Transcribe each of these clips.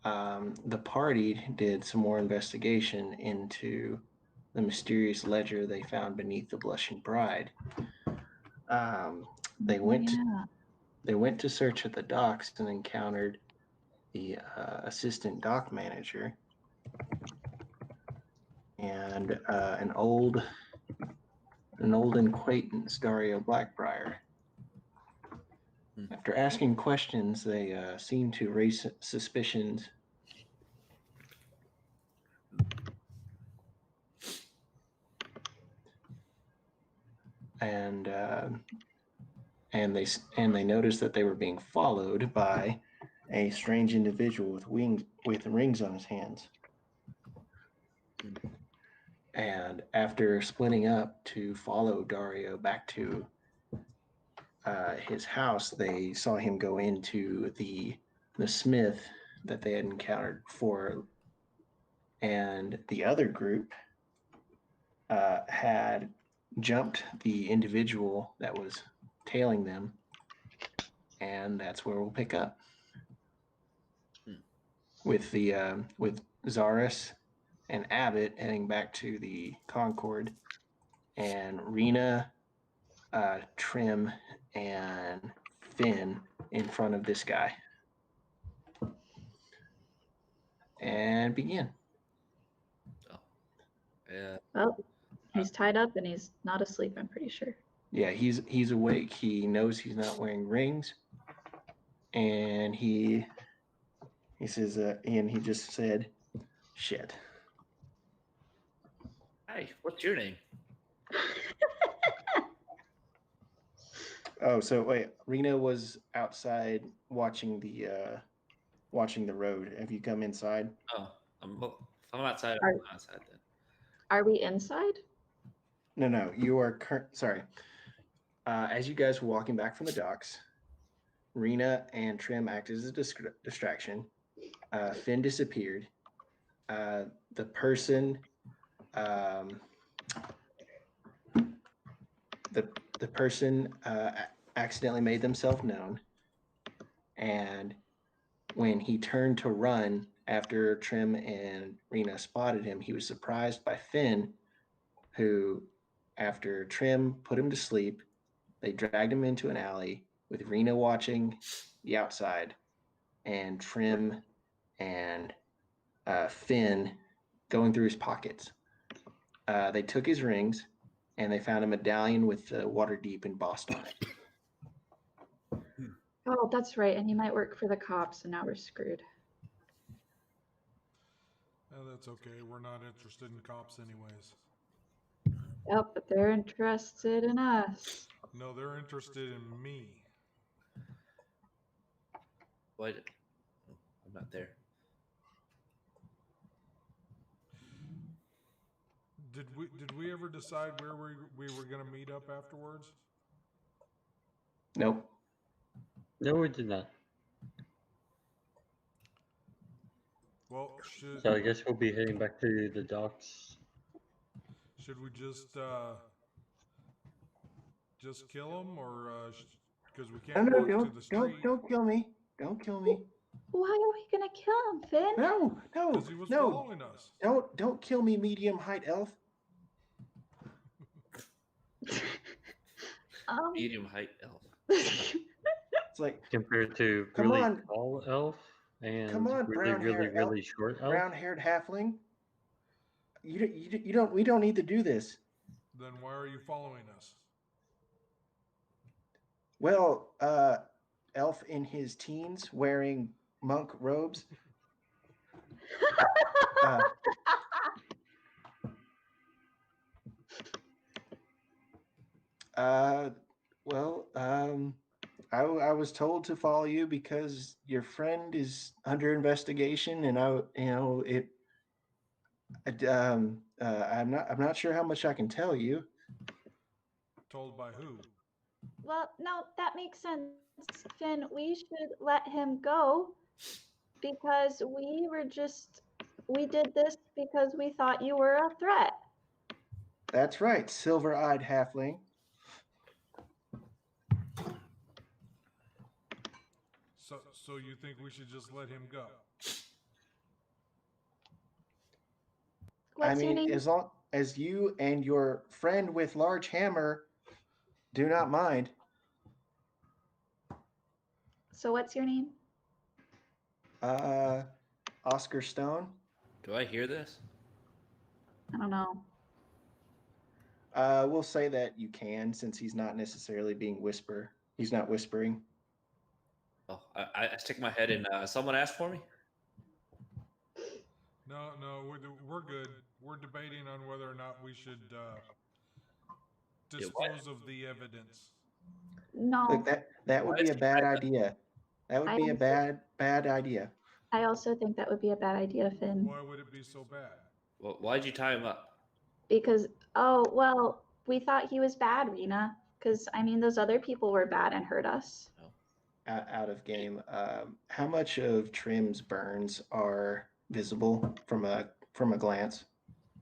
the party did some more investigation into the mysterious ledger they found beneath the Blushing Bride. Um, they Oh, went to, yeah. they went to search at the docks and encountered the assistant dock manager and an old acquaintance, Dario Blackbriar. After asking questions, they seemed to raise suspicions. And they noticed that they were being followed by a strange individual with rings on his hands. And after splitting up to follow Dario back to his house, they saw him go into the smith that they had encountered before, and the other group had jumped the individual that was tailing them, and that's where we'll pick up with Zaris and Abbott heading back to the Concord, and Rena, Trim, and Finn in front of this guy. And begin. Yeah. Well, he's tied up and he's not asleep, I'm pretty sure. Yeah, he's awake. He knows he's not wearing rings, and he says, and he just said, "Shit." Hey, what's your name? Oh, so wait, Rena was outside watching the road. Have you come inside? Oh, I'm outside. Are- I'm outside then. Are we inside? No, you are sorry. As you guys were walking back from the docks, Rena and Trim acted as a distraction. Finn disappeared. The person, the person accidentally made themselves known, and when he turned to run after Trim and Rena spotted him, he was surprised by Finn, who, after Trim put him to sleep, they dragged him into an alley with Rena watching the outside and Trim and Finn going through his pockets. They took his rings and they found a medallion with the Waterdeep embossed on it. Oh, that's right. And he might work for the cops, and now we're screwed. That's okay. We're not interested in cops anyways. Yep, but they're interested in us. No, they're interested in me. What? I'm not there. Did we ever decide where we were going to meet up afterwards? Nope. No, we did not. Well, So I guess we'll be heading back to the docks. Should we just kill him, or because we can't walk to the street? Don't kill me! Don't kill me! Why are we gonna kill him, Finn? No! Because he was following us. Don't kill me, medium height elf. Medium height elf. It's like Compared to Come really on. tall elf and Come on, really brown-haired short elf. brown-haired halfling. You don't. We don't need to do this. Then why are you following us? Well, elf in his teens wearing monk robes. I was told to follow you because your friend is under investigation, and I'm not sure how much I can tell you. Told by who? Well, no, that makes sense, Finn. We should let him go because we did this because we thought you were a threat. That's right, silver-eyed halfling. So you think we should just let him go? What's your name? as long as you and your friend with large hammer do not mind. So what's your name? Oscar Stone. Do I hear this? I don't know. We'll say that you can, since he's not necessarily being whisper. He's not whispering. Oh, I stick my head in. Someone asked for me. No, we're good. We're debating on whether or not we should Yeah, what? dispose of the evidence. No, Look, that would Why be is a he bad like that? idea. That would I be a also- bad idea. I also think that would be a bad idea, Finn. Why would it be so bad? Well, why'd you tie him up? Because, oh, well, we thought he was bad, Rena. Because, I mean, those other people were bad and hurt us. Out of game. How much of Trim's burns are visible from a glance?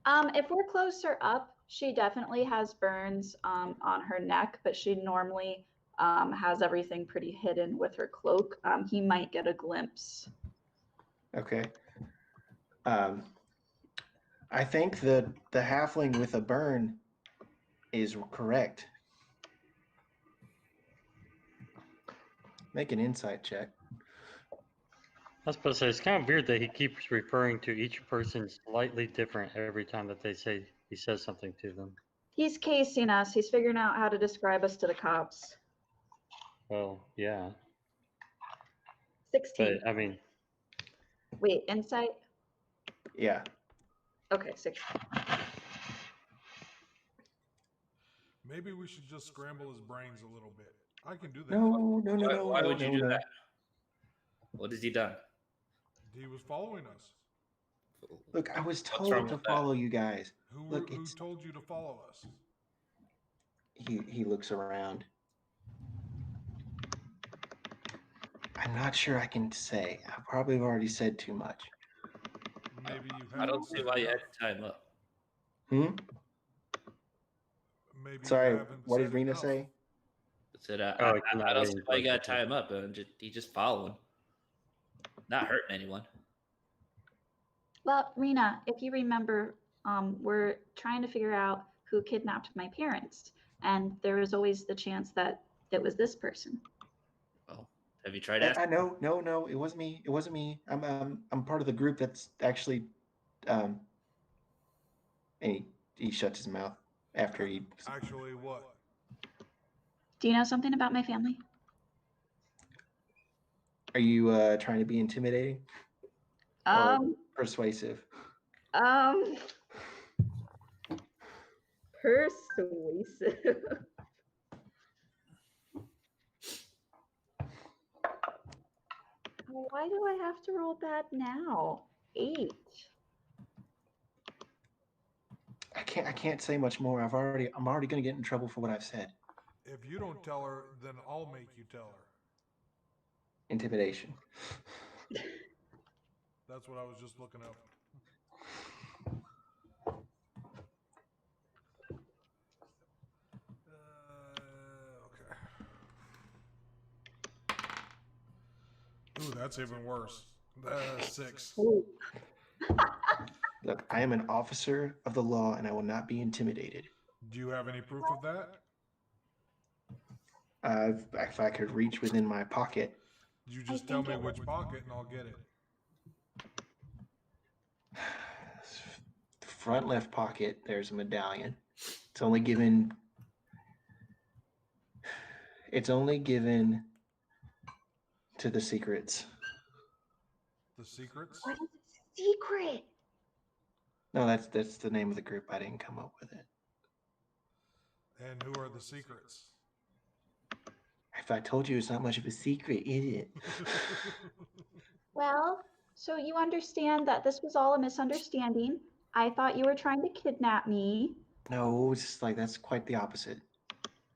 If we're closer up, she definitely has burns on her neck, but she normally has everything pretty hidden with her cloak. He might get a glimpse. Okay. I think the halfling with a burn is correct. Make an insight check. I was supposed to say, it's kind of weird that he keeps referring to each person slightly different every time that he says something to them. He's casing us. He's figuring out how to describe us to the cops. Well, yeah, 16. but I mean, Wait, insight? Yeah. Okay, 16. Maybe we should just scramble his brains a little bit. I can do that. No. Why would you do no. that? What has he done? He was following us. Look, I was What's wrong told to with that? follow you guys. Who Look, who it's told you to follow us? he looks around. I'm not sure I can say. I probably have already said too much. Maybe you I haven't don't see said why you had enough. to tie him up. Maybe you Sorry, haven't what said did Rena enough. say? I said, Oh, I not don't see waiting why you for gotta it. tie him up. He's just following. Not hurting anyone. Well, Rena, if you remember, we're trying to figure out who kidnapped my parents. And there was always the chance that it was this person. Well, have you tried I asking? no, it wasn't me. It wasn't me. I'm part of the group that's actually and he shuts his mouth after he Actually, what? Do you know something about my family? Are you trying to be intimidating or Um, persuasive? Persuasive. Why do I have to roll bad now? 8. I can't say much more. I'm already going to get in trouble for what I've said. If you don't tell her, then I'll make you tell her. Intimidation. That's what I was just looking up. Okay. Ooh, that's even worse. 6. Ooh. Look, I am an officer of the law and I will not be intimidated. Do you have any proof of that? If I could reach within my pocket. You just tell me which pocket and I'll get it. The front left pocket, there's a medallion. It's only given to the secrets. The secrets? What is a secret? No, that's the name of the group. I didn't come up with it. And who are the secrets? If I told you, it's not much of a secret, is it? Well, so you understand that this was all a misunderstanding. I thought you were trying to kidnap me. No, it's like that's quite the opposite.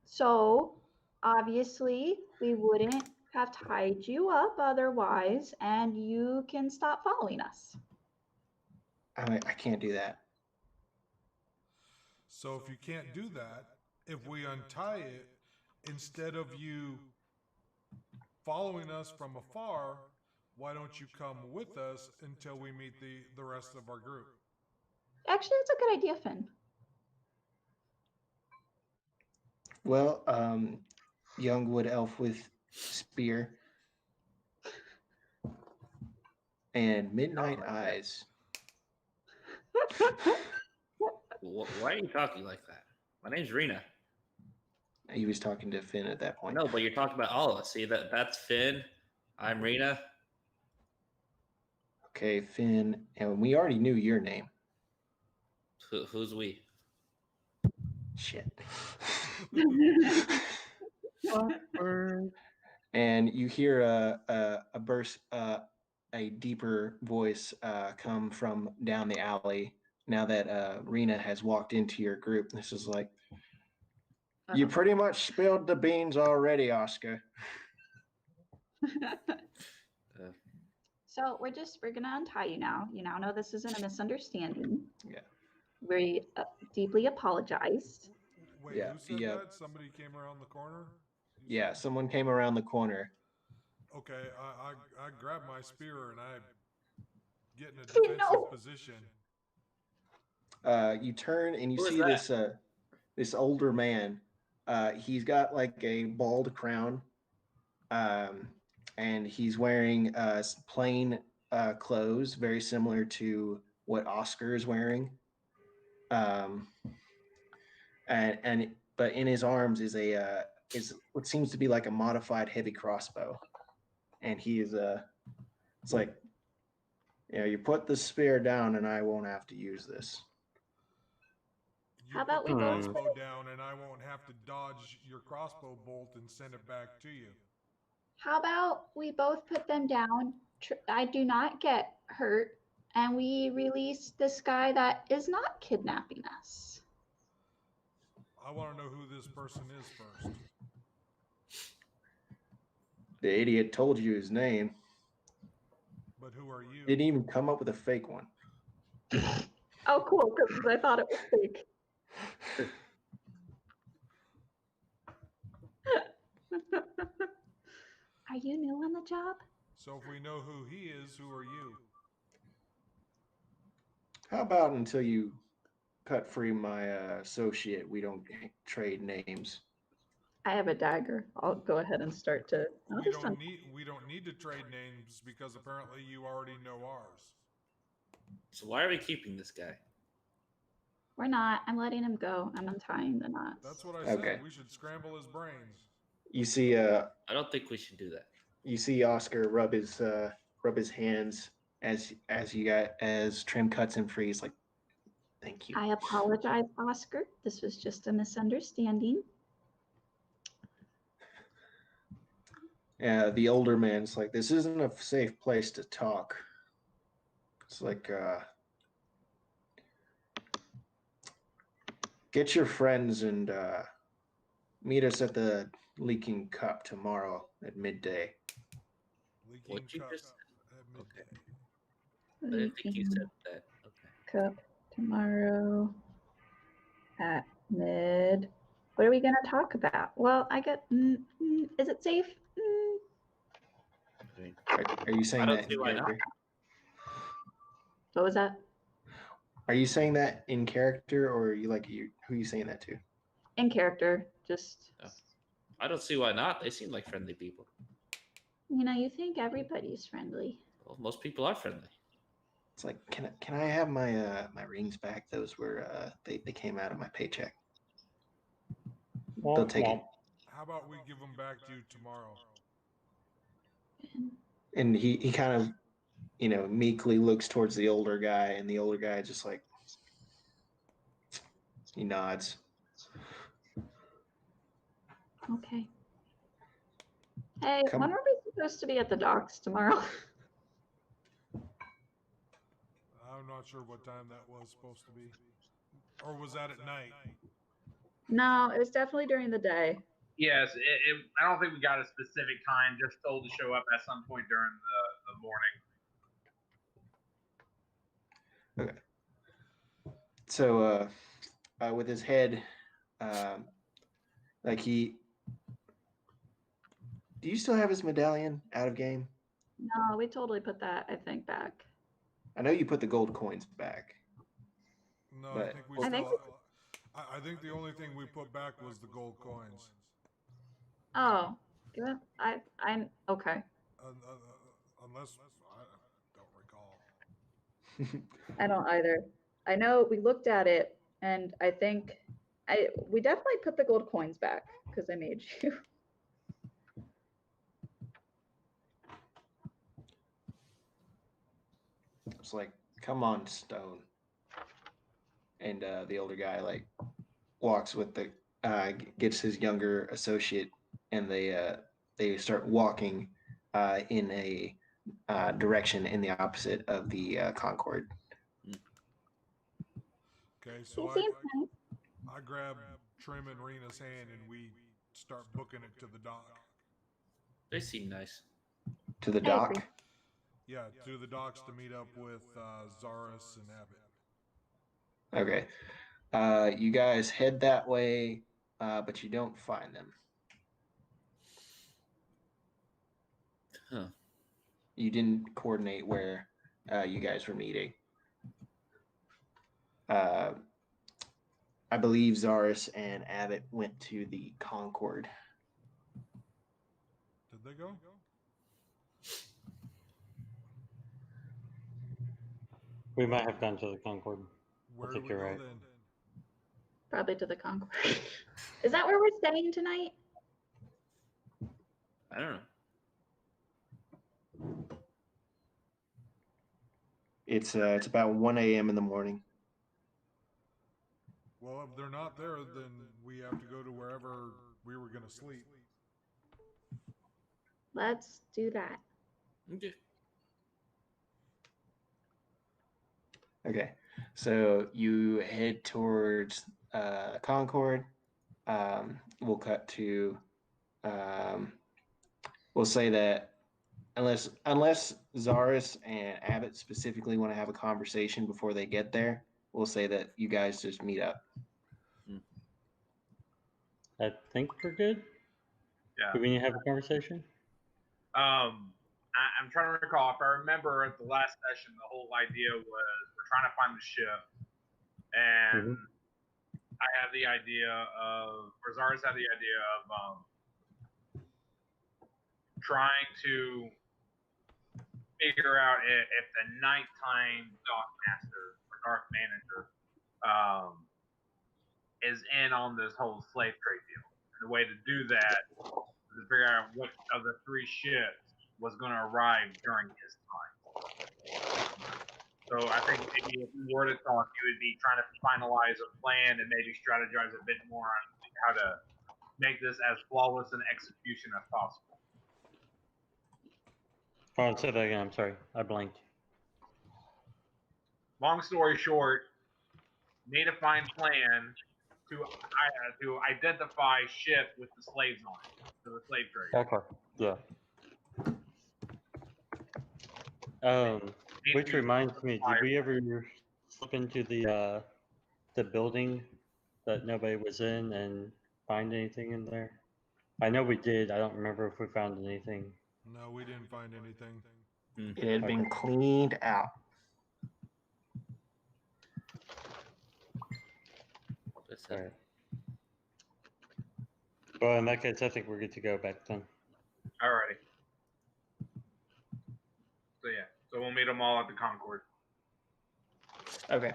So obviously we wouldn't have tied you up otherwise, and you can stop following us. I can't do that. So if you can't do that, if we untie it, instead of you following us from afar, why don't you come with us until we meet the rest of our group? Actually, that's a good idea, Finn. Well, young wood elf with spear and midnight eyes. Why are you talking like that? My name's Rena. He was talking to Finn at that point. No, but you're talking about all of us. See, that's Finn. I'm Rena. Okay, Finn, and we already knew your name. Who's we? Shit. Awkward. And you hear a burst, a deeper voice come from down the alley. Now that Rena has walked into your group, this is like, you pretty much spilled the beans already, Oscar. So we're gonna untie you now. You now know this isn't a misunderstanding. Yeah. We deeply apologize. Wait, Yeah, who said yeah. that? Somebody came around the corner? You Yeah, said? someone came around the corner. Okay, I grab my spear and I get in a Oh, defensive no. position. You turn and you Who is see that? this older man. He's got like a bald crown, and he's wearing plain clothes, very similar to what Oscar is wearing. And but in his arms is is what seems to be like a modified heavy crossbow, and he is it's like, you put the spear down and I won't have to use this. You How about put we the both- crossbow down and I won't have to dodge your crossbow bolt and send it back to you. How about we both put them down? I do not get hurt, and we release this guy that is not kidnapping us. I want to know who this person is first. The idiot told you his name. But who are you? Didn't even come up with a fake one. Oh, cool, because I thought it was fake. Are you new on the job? So if we know who he is, who are you? How about until you cut free my associate, we don't trade names? I have a dagger. I'll go ahead and start to. We don't need to trade names because apparently you already know ours. So why are we keeping this guy? We're not. I'm letting him go. I'm untying the knots. That's what I said. Okay. We should scramble his brains. You see I don't think we should do that. you see Oscar rub his hands as Trim cuts him free. He's like, thank you. I apologize, Oscar. This was just a misunderstanding. The older man's like, this isn't a safe place to talk. It's like, get your friends and meet us at the Leaking Cup tomorrow at midday. Leaking What you cup just at okay. midday. I didn't think you said that. Okay. Cup tomorrow at mid. What are we going to talk about? Well, I get. Is it safe? I mean, Are you saying I don't that see in why not. character? What was that? Are you saying that in character, or are you who are you saying that to? In character, just. I don't see why not. They seem like friendly people. You think everybody's friendly. Well, most people are friendly. It's like, can I have my my rings back? Those were they came out of my paycheck. They'll take it. How about we give them back to you tomorrow? And he kind of meekly looks towards the older guy, and the older guy just like, he nods. Okay. Hey, Come- when are we supposed to be at the docks tomorrow? I'm not sure what time that was supposed to be. Or was that at night? No, it was definitely during the day. Yes, I don't think we got a specific time. Just told to show up at some point during the morning. Okay. So with his head, do you still have his medallion out of game? No, we totally put that, I think, back. I know you put the gold coins back. No, I But think we I think still. I think the only thing we put back was the gold coins. Oh, yeah, I'm okay. Unless I don't recall. I don't either. I know we looked at it, and I think we definitely put the gold coins back because I made you. It's like, come on, Stone. And the older guy like walks with the gets his younger associate, and they start walking in a direction in the opposite of the Concord. Okay, He so seems nice. I grab Trim and Rena's hand and we start booking it to the dock. They seem nice. To the I dock. agree. Yeah, to the docks to meet up with Zaris and Abbott. Okay. You guys head that way, but you don't find them. Huh. You didn't coordinate where you guys were meeting. I believe Zaris and Abbott went to the Concord. Did they go? We might have gone to the Concord. Where I do think we you're go right. then? Probably to the Concord. Is that where we're staying tonight? I don't know. It's about 1 a.m. in the morning. Well, if they're not there, then we have to go to wherever we were going to sleep. Let's do that. Okay. Okay, so you head towards Concord. We'll cut to. We'll say that unless Zaris and Abbott specifically want to have a conversation before they get there, we'll say that you guys just meet up. I think we're good. Yeah. Do we need to have a conversation? I'm trying to recall. If I remember at the last session, the whole idea was we're trying to find the ship, and I had the idea of, or Zaris had the idea of trying to figure out if the nighttime dock master or dock manager is in on this whole slave trade deal. And the way to do that is to figure out what of the three ships was going to arrive during his time. So I think maybe if we were to talk, it would be trying to finalize a plan and maybe strategize a bit more on how to make this as flawless an execution as possible. Oh, say that again. I'm sorry. I blanked. Long story short, need a fine plan to identify ship with the slaves on it for the slave trade. Okay. Yeah. Which reminds me, did we ever slip into the building that nobody was in and find anything in there? I know we did. I don't remember if we found anything. No, we didn't find anything. It had been cleaned out. All right. Well, in that case, I think we're good to go back then. Alrighty. So yeah, so we'll meet them all at the Concord. Okay,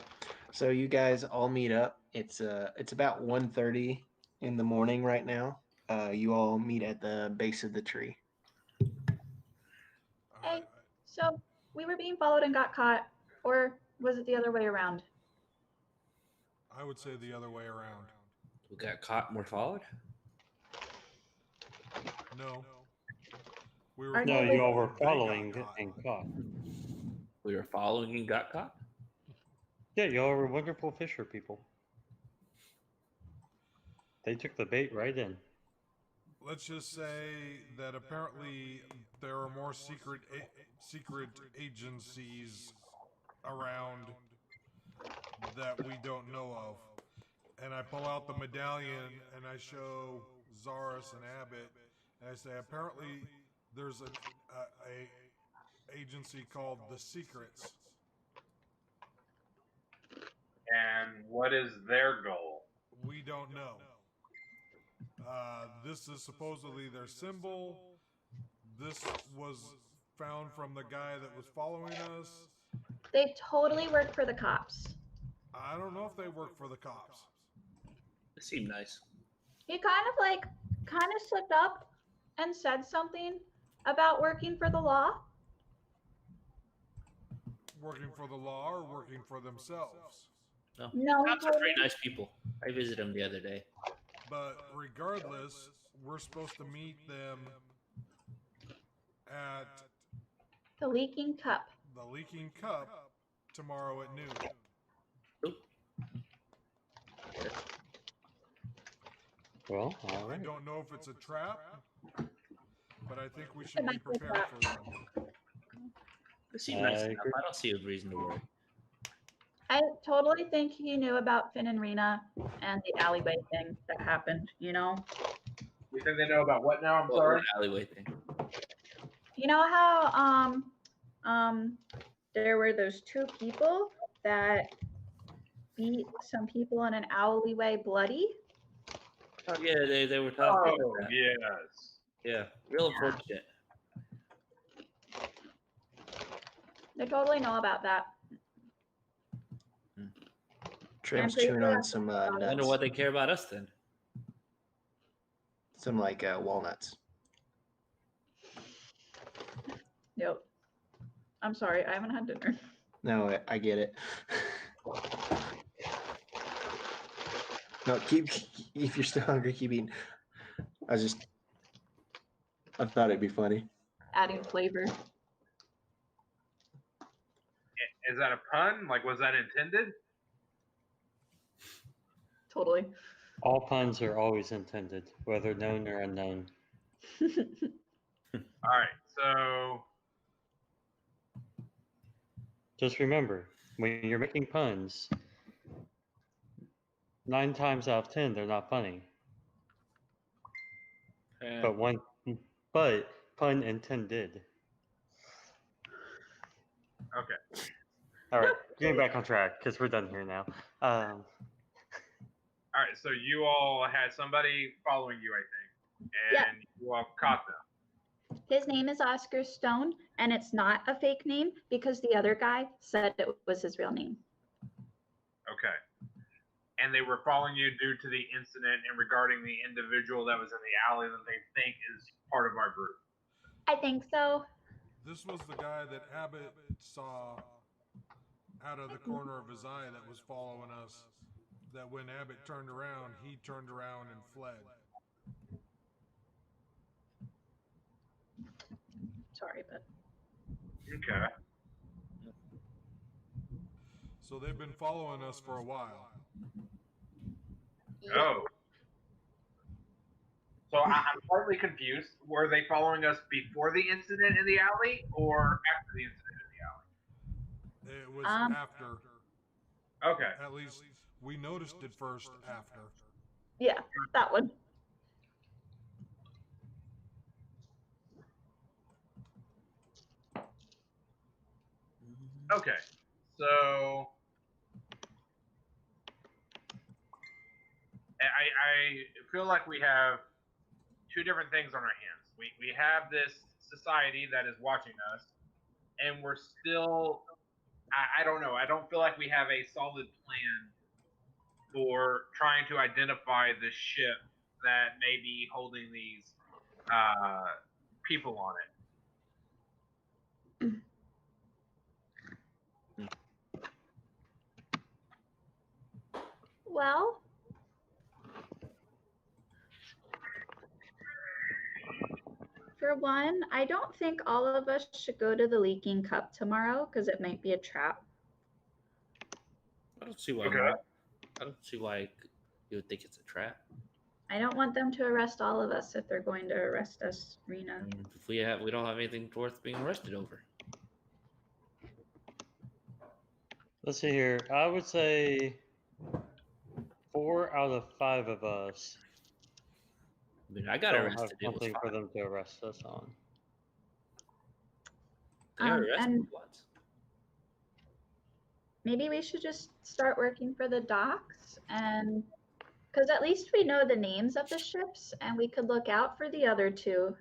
so you guys all meet up. It's about 1:30 in the morning right now. You all meet at the base of the tree. Hey, so we were being followed and got caught, or was it the other way around? I would say the other way around. We got caught and we're followed? No. We Our No, neighbors- you all were they got following caught. and caught. We were following and got caught? Yeah, you all were wonderful fisher people. They took the bait right in. Let's just say that apparently there are more secret agencies around that we don't know of. And I pull out the medallion and I show Zaris and Abbott, and I say, apparently there's a agency called the Secrets. And what is their goal? We don't know. This is supposedly their symbol. This was found from the guy that was following us. They totally work for the cops. I don't know if they work for the cops. They seem nice. He kind of slipped up and said something about working for the law. Working for the law or working for themselves. No, he Cops are told pretty me. nice people. I visited them the other day. But regardless, we're supposed to meet them at The Leaking Cup. the Leaking Cup tomorrow at noon. Well, all I right. don't know if it's a trap, but I think we should be might be a prepared trap. for them. They seem nice I enough. agree. I don't see a reason to worry. I totally think he knew about Finn and Rena and the alleyway thing that happened, you know? You think they know about what now? I'm What sorry. alleyway thing? You know how there were those two people that beat some people in an alleyway bloody? Oh, yeah, they were talking Oh, about that. yes. Yeah, real unfortunate. They totally know about that. Trim's pretty chewing sure on that's some I wonder nuts, what they care about us then. some like walnuts. Yep. I'm sorry, I haven't had dinner. No, I get it. No, keep if you're still hungry, keep eating. I thought it'd be funny. Adding flavor. Is that a pun? Like, was that intended? Totally. All puns are always intended, whether known or unknown. All right. So, Just remember, when you're making puns, 9 times out of 10 they're not funny. Yeah. But pun intended. okay. All right, getting back on track because we're done here now. All right. So you all had somebody following you, I think, Yeah. and you all caught them. His name is Oscar Stone, and it's not a fake name because the other guy said it was his real name. Okay. And they were following you due to the incident and regarding the individual that was in the alley that they think is part of our group. I think so. This was the guy that Abbott saw out of the corner of his eye that was following us. That when Abbott turned around, he turned around and fled. Sorry, but Okay. So they've been following us for a while. Oh. So I'm slightly confused. Were they following us before the incident in the alley or after the incident in the alley? It was after. Okay. At least we noticed it first after. yeah, that one. Okay. So I feel like we have two different things on our hands. We have this society that is watching us, and we're still I don't know. I don't feel like we have a solid plan for trying to identify the ship that may be holding these people on it. Well, for one, I don't think all of us should go to the Leaking Cup tomorrow because it might be a trap. I don't see why Okay. not. I don't see why you would think it's a trap. I don't want them to arrest all of us if they're going to arrest us, Rena. If we don't have anything worth being arrested over. Let's see here. I would say 4 out of 5 of us I mean, I got don't have arrested. It was something for fine. them to arrest us on. They got arrested and- once. maybe we should just start working for the docks, and because at least we know the names of the ships and we could look out for the other two.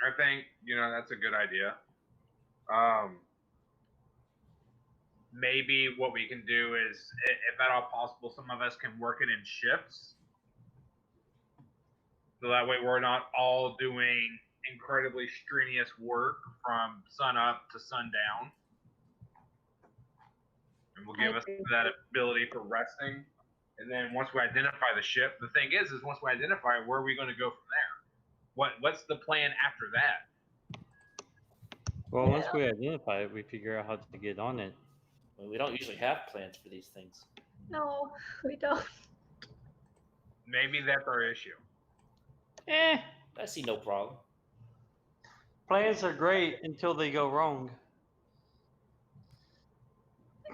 I think, that's a good idea. Maybe what we can do is, if at all possible, some of us can work it in shifts. So that way we're not all doing incredibly strenuous work from sun up to sundown. And will give us that ability for resting. And then once we identify the ship, the thing is once we identify it, where are we going to go from there? What's the plan after that? Well, once we identify it, we figure out how to get on it. Well, we don't usually have plans for these things. No, we don't. Maybe that's our issue. I see no problem. Plans are great until they go wrong.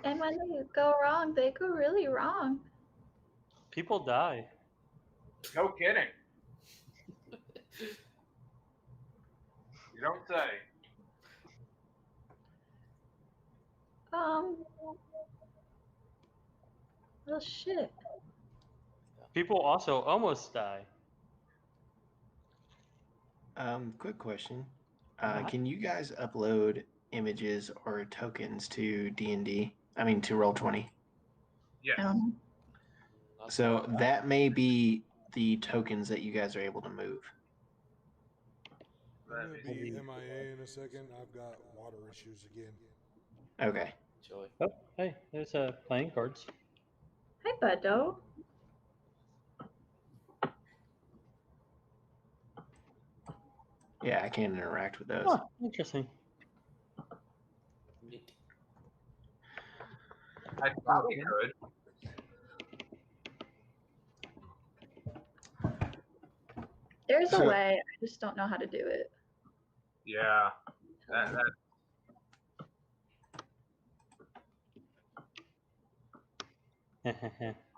And when they go wrong, they go really wrong. People die. No kidding. You don't say. Well, shit. People also almost die. Quick question. Can you guys upload images or tokens to D&D? I mean, to Roll20? Yes. So that may be the tokens that you guys are able to move. I'm gonna be MIA in a second. I've got water issues again. Okay. Joy. Oh, hey, there's playing cards. Hi, Buddo. Yeah, I can't interact with those. Oh, interesting. Neat. I probably could. There's a way. I just don't know how to do it. Yeah. That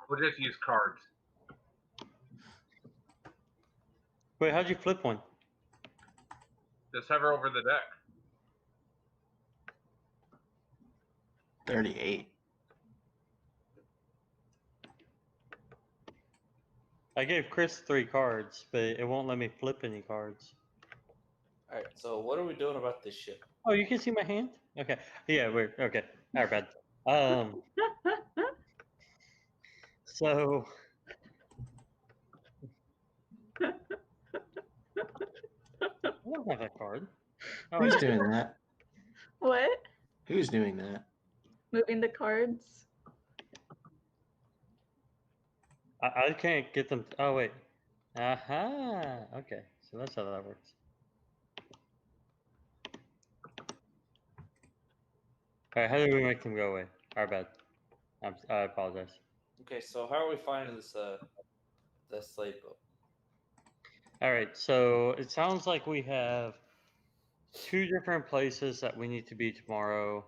we'll just use cards. Wait, how'd you flip one? Just hover over the deck. 38. I gave Chris 3 cards, but it won't let me flip any cards. All right. So what are we doing about this ship? Oh, you can see my hand? Okay. Yeah, we're okay. Our bad. So I don't have that card. Oh, Who's doing that? What? Who's doing that? Moving the cards? I can't get them. Oh, wait. Aha. Okay. So that's how that works. All right. How do we make them go away? Our bad. I apologize. Okay. So how are we finding this slave boat? All right. So it sounds like we have 2 different places that we need to be tomorrow.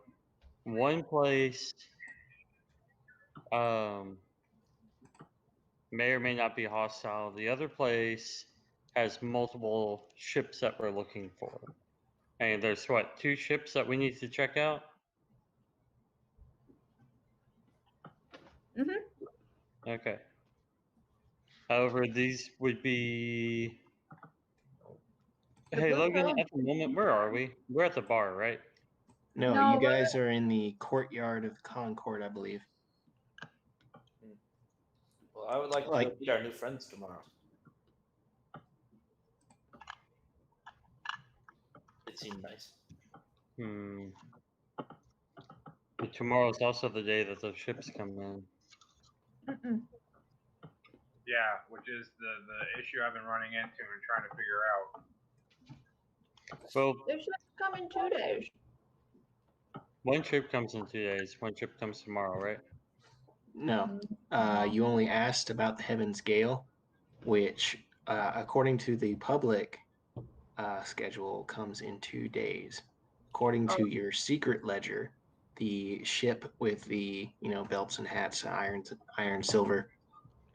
One place may or may not be hostile. The other place has multiple ships that we're looking for. And there's what, 2 ships that we need to check out? Mm-hmm. Okay. However, these would be. The Hey, blue Logan, pearl- at the moment, where are we? We're at the bar, right? No, No, you guys are in the courtyard of Concord, I believe. Well, I would like to go meet our new friends tomorrow. It seemed nice. But tomorrow's also the day that the ships come in. Mm-mm. Yeah, which is the issue I've been running into and trying to figure out. Well, They should come in 2 days. one ship comes in 2 days. One ship comes tomorrow, right? No. You only asked about the Heaven's Gale, which, according to the public schedule, comes in 2 days. According to your secret ledger, the ship with the belts and hats, iron, silver,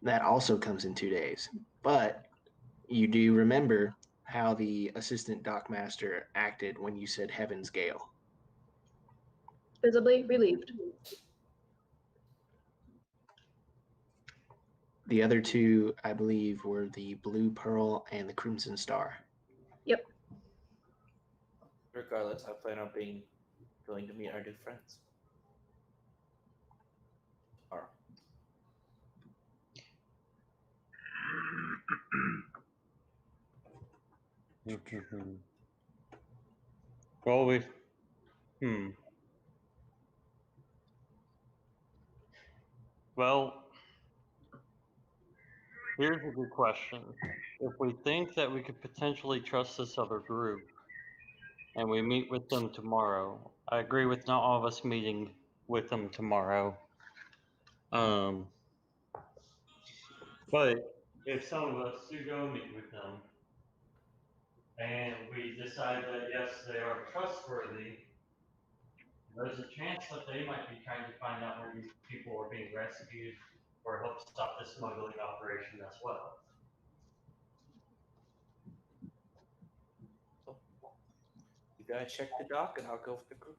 that also comes in 2 days. But you do remember how the assistant dockmaster acted when you said Heaven's Gale. visibly relieved. The other two, I believe, were the Blue Pearl and the Crimson Star. Yep. Regardless, I plan on going to meet our new friends. Tomorrow. Well, Well, here's a good question. If we think that we could potentially trust this other group, and we meet with them tomorrow, I agree with not all of us meeting with them tomorrow. But if some of us do go meet with them, and we decide that yes, they are trustworthy, there's a chance that they might be trying to find out where these people are being rescued or help stop the smuggling operation as well. You guys check the dock, and I'll go with the group.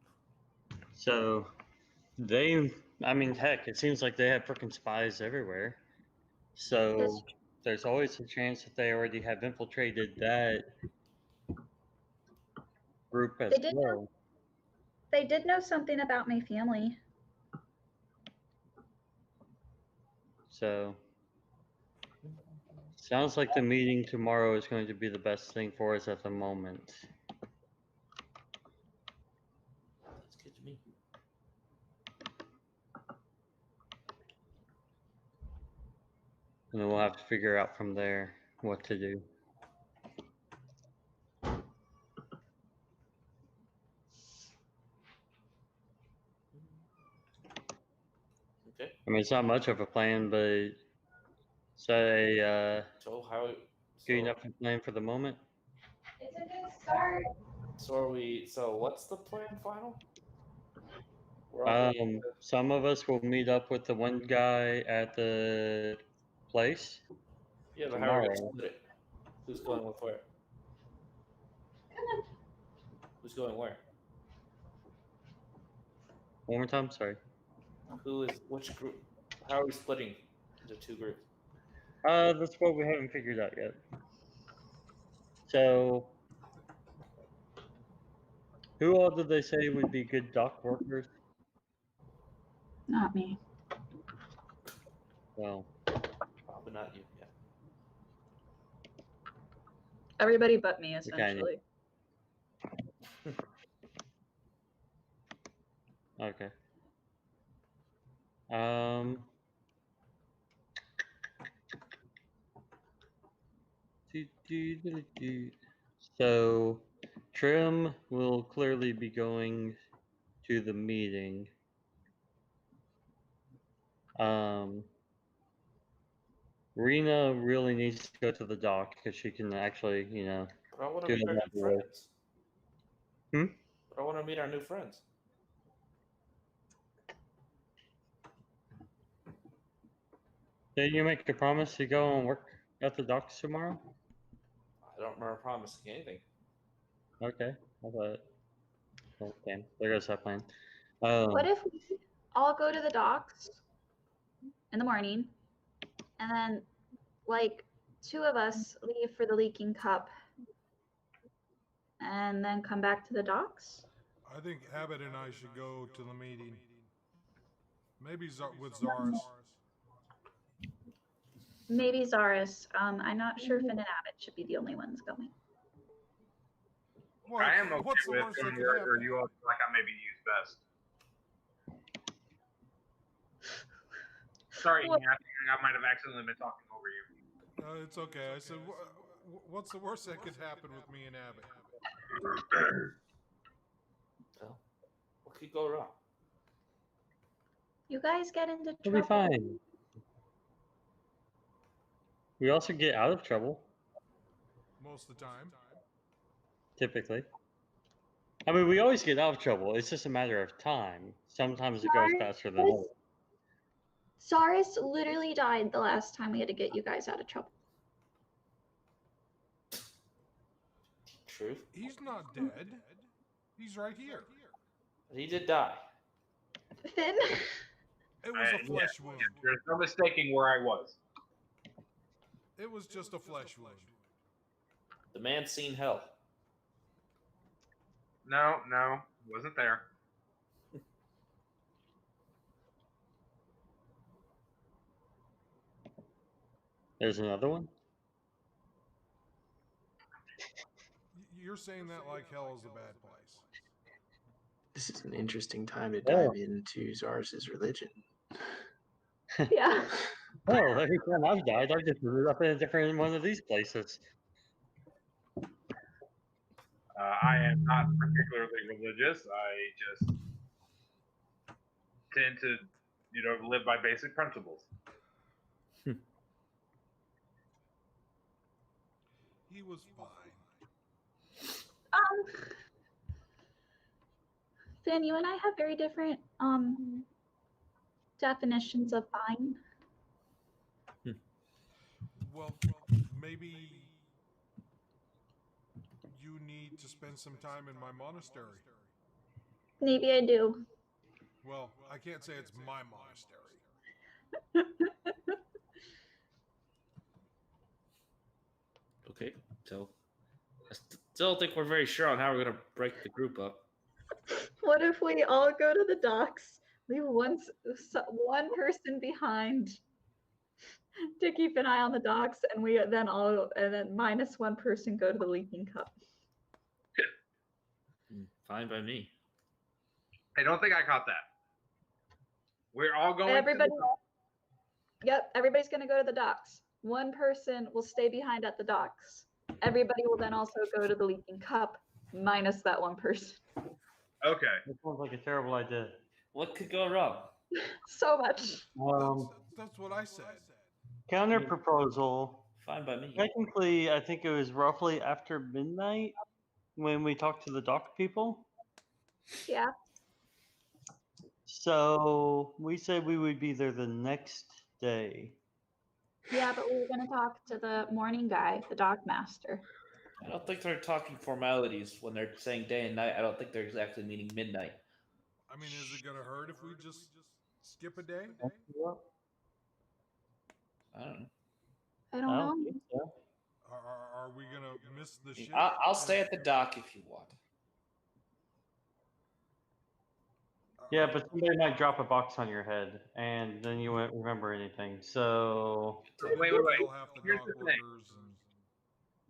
So heck, it seems like they have freaking spies everywhere. So there's always a chance that they already have infiltrated that group as well. They did know something about my family. So sounds like the meeting tomorrow is going to be the best thing for us at the moment. That's good to me. And then we'll have to figure out from there what to do. Okay. I mean, it's not much of a plan, but say So how? good enough a plan for the moment. It's a good start. So are we? So what's the plan final? Some of us will meet up with the one guy at the place. Yeah, but how are we gonna split it? Who's going with where? Who's going where? One more time, sorry. Which group? How are we splitting into two groups? That's what we haven't figured out yet. So, who all did they say would be good dock workers? Not me. Well, But not you. Yeah. Everybody but me, essentially. Okay. So, Trim will clearly be going to the meeting. Rena really needs to go to the dock because she can actually, But I want to do meet our another new work. friends. Hmm? But I want to meet our new friends. Did you make a promise to go and work at the docks tomorrow? I don't remember promising anything. Okay, I thought. Oh, damn, there goes that plan. What if we all go to the docks in the morning, and then, like, 2 of us leave for the Leaking Cup, and then come back to the docks? I think Abbott and I should go to the meeting. Maybe with Zaris. Maybe Zaris. I'm not sure Finn and Abbott should be the only ones going. What? I am okay What's the with worst that going could wherever happen? you all feel like I may be used best. Sorry, Ian, I think I might have accidentally been talking over you. It's okay. I said, what's the worst that could happen with me and Abbott? So, what could go wrong? You guys get into We'll trouble. be fine. We also get out of trouble, Most of the time. typically. I mean, we always get out of trouble. It's just a matter of time. Sometimes it goes faster than others. Zaris literally died the last time we had to get you guys out of trouble. Truth. He's not dead. He's right here. He did die. Finn. It was a Yeah, flesh wound. There's no mistaking where I was. It was just a flesh wound. The man's seen hell. No, wasn't there. There's another one? You're saying that like hell is a bad place. This is an interesting time to Yeah. dive into Zars's religion. Yeah. Oh, every time I've died, I've just ended up in a different one of these places. I am not particularly religious. I just tend to, live by basic principles. He was fine. Finn, you and I have very different definitions of fine. Well, maybe you need to spend some time in my monastery. Maybe I do. Well, I can't say it's my monastery. Okay, so I still think we're very sure on how we're gonna break the group up. What if we all go to the docks, leave one person behind to keep an eye on the docks, and then minus one person go to the leaking cup? Fine by me. I don't think I caught that. We're all going. Everybody. Yep, everybody's gonna go to the docks. One person will stay behind at the docks. Everybody will then also go to the leaking cup, minus that one person. Okay. That sounds like a terrible idea. What could go wrong? So much. That's what I said. Counter proposal. Fine by me. Technically, I think it was roughly after midnight when we talked to the dock people. Yeah. So we said we would be there the next day. Yeah, but we were gonna talk to the morning guy, the dock master. I don't think they're talking formalities when they're saying day and night. I don't think they're exactly meaning midnight. I mean, is it gonna hurt if we just skip a day? I don't know. I don't know. think so. Are we gonna miss the ship? I'll stay at the dock if you want. Yeah, but somebody might drop a box on your head, and then you won't remember anything. So Wait. Kill half the Here's dock the thing. workers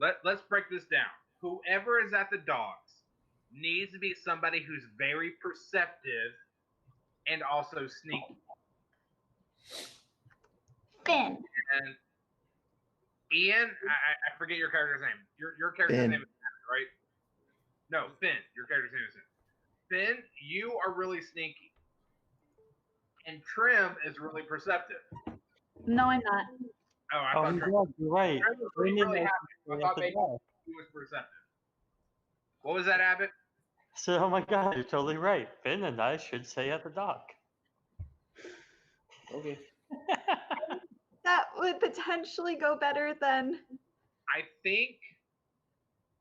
and Let's break this down. Whoever is at the docks needs to be somebody who's very perceptive and also sneaky. Finn. And Ian, I forget your character's name. Your character's Finn. name is Finn, right? No, Finn. Your character's name is Finn. Finn, you are really sneaky. And Trim is really perceptive. No, I'm not. Oh, I oh, thought yeah, Trim, you're right. Trim was Bring really in happy. I the thought maybe dock. he was perceptive. What was that, Abbott? So, oh my God, you're totally right. Finn and I should stay at the dock. Okay. That would potentially go better than. I think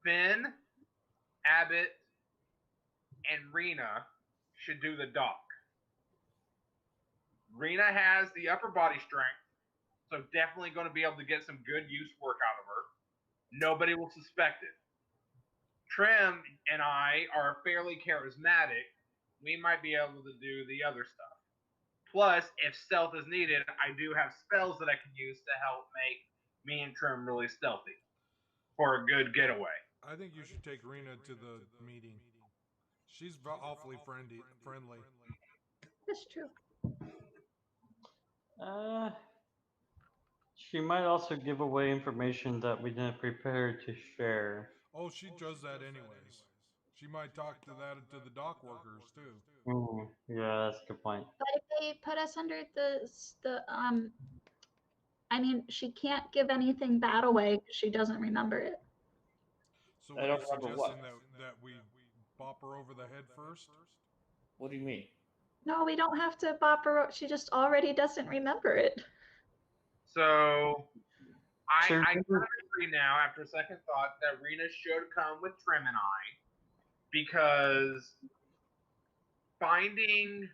Finn, Abbott, and Rena should do the dock. Rena has the upper body strength, so definitely going to be able to get some good use work out of her. Nobody will suspect it. Trim and I are fairly charismatic. We might be able to do the other stuff. Plus, if stealth is needed, I do have spells that I can use to help make me and Trim really stealthy for a good getaway. I think you should take Rena to the meeting. She's awfully friendly. That's true. She might also give away information that we didn't prepare to share. Oh, she does that anyways. She might talk to the dock workers too. Yeah, that's a good point. But if they put us under I mean, she can't give anything bad away because she doesn't remember it. So I what are don't you remember what. suggesting that we bop her over the head first? What do you mean? No, we don't have to bop her. She just already doesn't remember it. So I Sure. kind of agree now, after second thought, that Rena should come with Trim and I, because finding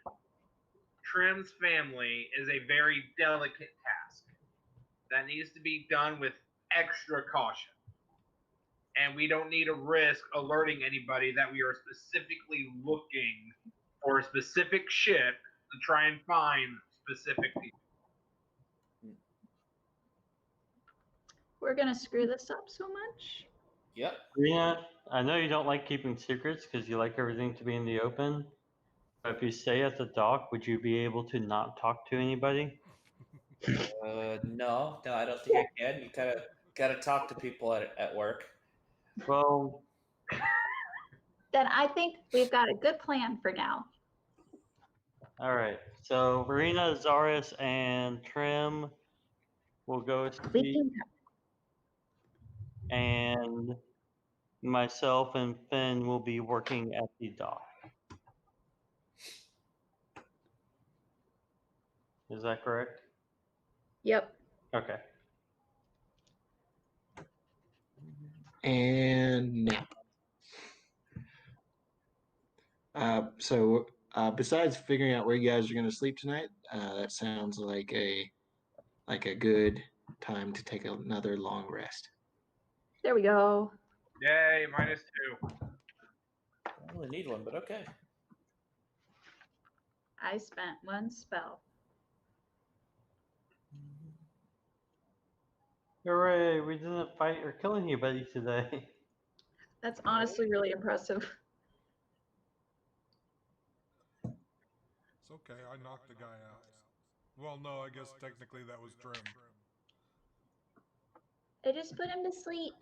Trim's family is a very delicate task that needs to be done with extra caution. And we don't need to risk alerting anybody that we are specifically looking for a specific ship to try and find specific people. We're gonna screw this up so much. Yep. Rena, I know you don't like keeping secrets because you like everything to be in the open. But if you stay at the dock, would you be able to not talk to anybody? No, I don't think I can. You gotta talk to people at work. Well, Then I think we've got a good plan for now. all right. So Verena, Zaris, and Trim will go We sleep, can and myself and Finn will be working at the dock. Is that correct? Yep. Okay. And so besides figuring out where you guys are going to sleep tonight, that sounds like a good time to take another long rest. There we go. Yay, -2. I don't really need one, but okay. I spent one spell. Hooray! We didn't fight or kill anybody today. That's honestly really impressive. It's okay. I knocked the guy out. Well, no, I guess technically that was Trim. I just put him to sleep.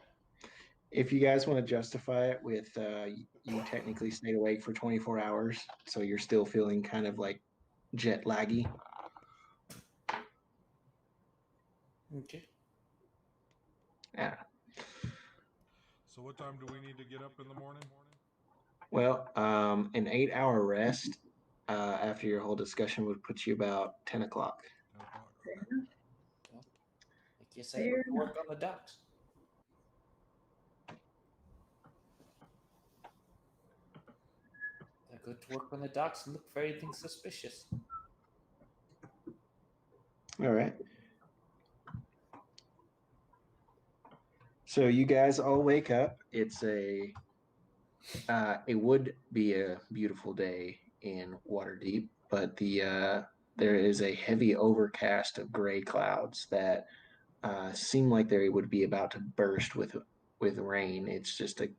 If you guys want to justify it with you technically stayed awake for 24 hours, so you're still feeling kind of like jet laggy. Okay. Yeah. So what time do we need to get up in the morning? Well, an 8-hour rest after your whole discussion would put you about 10 o'clock. 10 o'clock. Fair Okay. enough. Like you said, Fair to work on the docks. I go to work on the docks and look for anything suspicious. All right. So you guys all wake up. It's it would be a beautiful day in Waterdeep, but there is a heavy overcast of gray clouds that seem like they would be about to burst with rain. It's just a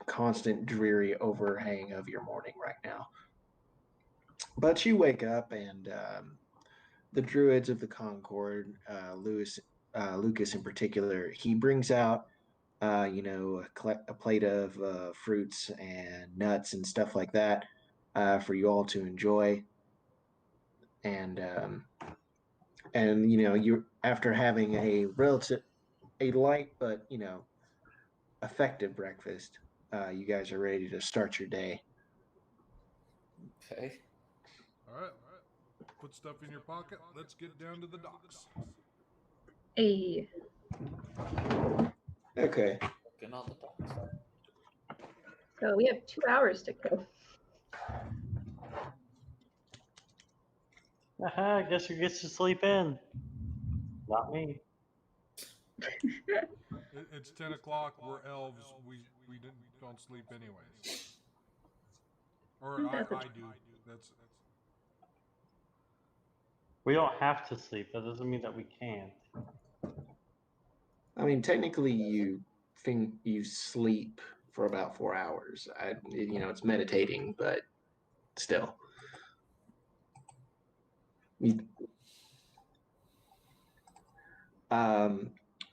constant dreary overhang of your morning right now. But you wake up and the druids of the Concord, Lucas in particular, he brings out a plate of fruits and nuts and stuff like that for you all to enjoy. And you after having a light but effective breakfast, you guys are ready to start your day. Okay. All right. Put stuff in your pocket. Let's get down to the docks. Hey. Okay. Working on the docks. So we have 2 hours to kill. Aha, guess who gets to sleep in? Not me. It's 10 o'clock. We're elves. We don't sleep anyways. Or I do. That's We don't have to sleep. That doesn't mean that we can't. I mean, technically, you think you sleep for about 4 hours. It's meditating, but still.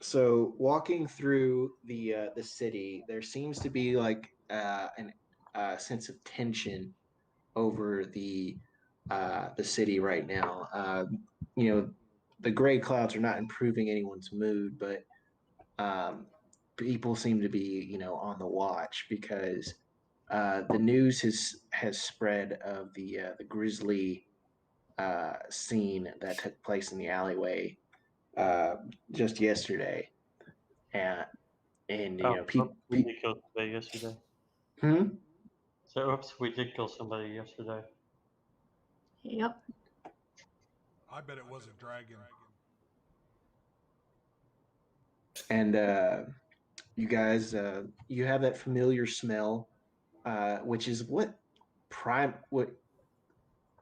So walking through the city, there seems to be like a sense of tension over the city right now. The gray clouds are not improving anyone's mood, but people seem to be on the watch because the news has spread of the grisly scene that took place in the alleyway just yesterday, and people. We did kill somebody yesterday. Hmm? So, oops, we did kill somebody yesterday. Yep. I bet it was a dragon. And you guys, you have that familiar smell, which is what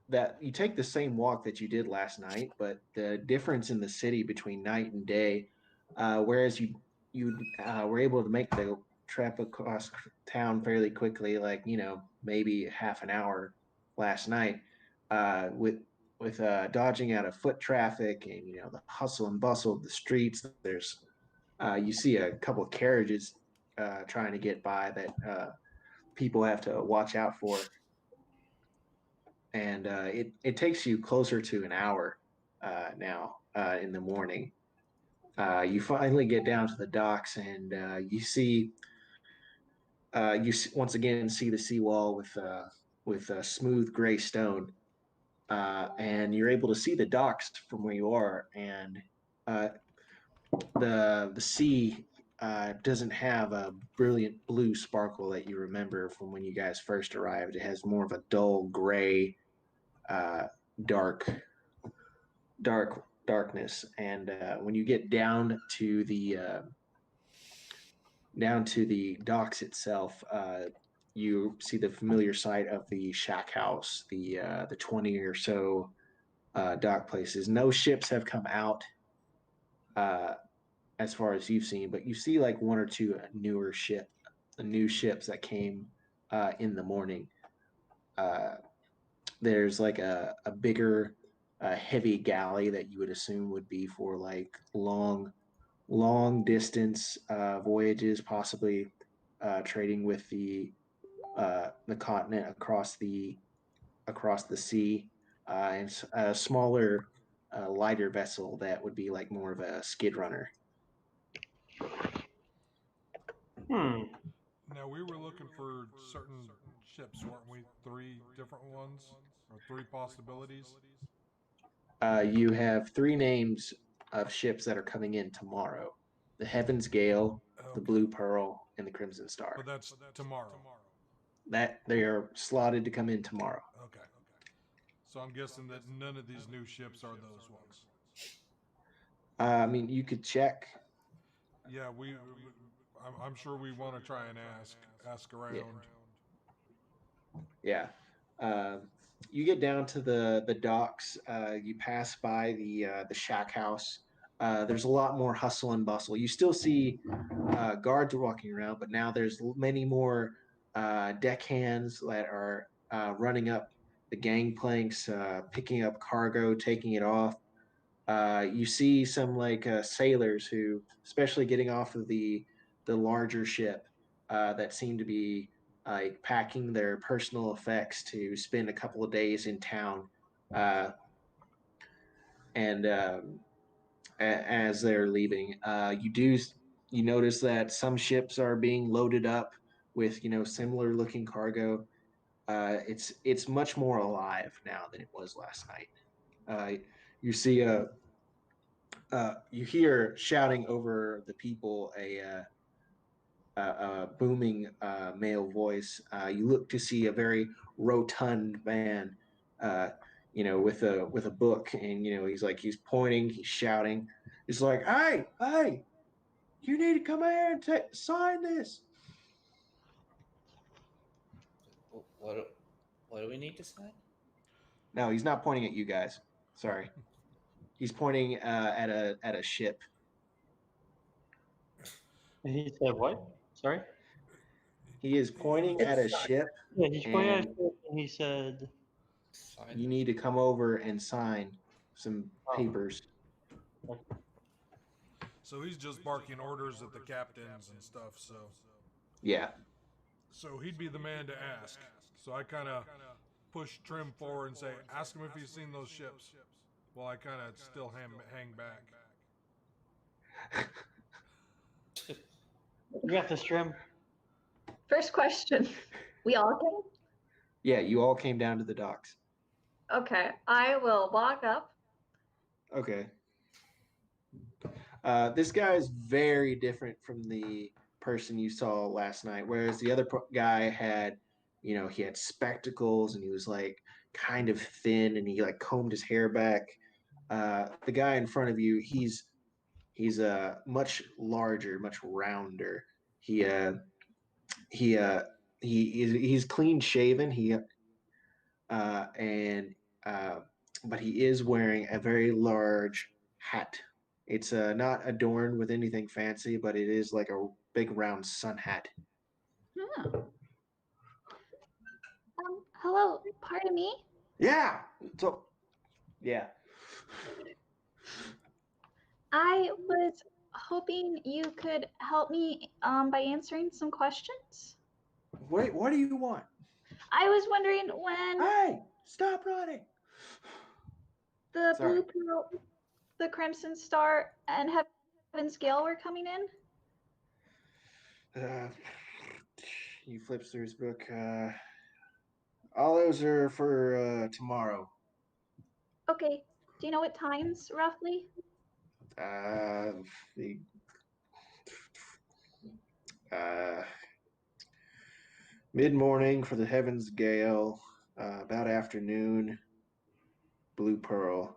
that you take the same walk that you did last night, but the difference in the city between night and day, whereas you were able to make the trip across town fairly quickly, like maybe half an hour last night, with dodging out of foot traffic and the hustle and bustle of the streets. There's you see a couple of carriages trying to get by that people have to watch out for, and it takes you closer to an hour now in the morning. You finally get down to the docks, and you see once again see the seawall with smooth gray stone, and you're able to see the docks from where you are, and uh, the sea doesn't have a brilliant blue sparkle that you remember from when you guys first arrived. It has more of a dull gray, uh, dark, darkness. And when you get down to the docks itself, you see the familiar sight of the shack house, the 20 or so dock places. No ships have come out. As far as you've seen, but you see like one or two new ships that came in the morning. There's like a bigger, heavy galley that you would assume would be for like long distance voyages, possibly trading with the continent across the sea, and a smaller, lighter vessel that would be like more of a skid runner. Now we were looking for certain ships, weren't we? 3 different ones or 3 possibilities. You have 3 names of ships that are coming in tomorrow: the Heaven's Gale, the Okay. Blue Pearl, and the Crimson Star. But that's tomorrow. That they are slotted to come in tomorrow. Okay. So I'm guessing that none of these new ships are those ones. I mean, you could check. Yeah, I'm sure we want to try and ask around. Yeah. You get down to the docks. You pass by the shack house. There's a lot more hustle and bustle. You still see guards walking around, but now there's many more deckhands that are running up the gangplanks, picking up cargo, taking it off. You see some like sailors who, especially getting off of the larger ship, that seem to be like packing their personal effects to spend a couple of days in town, uh, and as they're leaving, you notice that some ships are being loaded up with similar looking cargo. It's much more alive now than it was last night. You see you hear shouting over the people a booming male voice. You look to see a very rotund man, with a book, and he's pointing, he's shouting. He's like, "Hey, you need to come here and sign this." What do we need to sign? No, he's not pointing at you guys. Sorry, he's pointing at a ship. He said what? Sorry? He is pointing at a ship. Yeah, he's pointing at And it and he said, Sign. you need to come over and sign some papers. So he's just barking orders at the captains and stuff. Yeah. So he'd be the man to ask. So I kind of push Trim forward and say, "Ask him if he's seen those ships." While I kind of still hang back. "You got this, Trim." First question. We all came? Yeah, you all came down to the docks. Okay, I will walk up. Okay. This guy is very different from the person you saw last night, whereas the other guy had, he had spectacles and he was like kind of thin and he like combed his hair back. The guy in front of you, he's much larger, much rounder. He he he's clean shaven. And but he is wearing a very large hat. It's not adorned with anything fancy, but it is like a big round sun hat. Hmm. Hello, pardon me. Yeah. So, yeah. I was hoping you could help me by answering some questions. Wait, what do you want? I was wondering when Hey, stop running. the Sorry. Blue Pearl, the Crimson Star, and Heaven's Gale were coming in. He flips through his book. All those are for tomorrow. Okay. Do you know what times roughly? The uh, mid morning for the Heaven's Gale, about afternoon, Blue Pearl,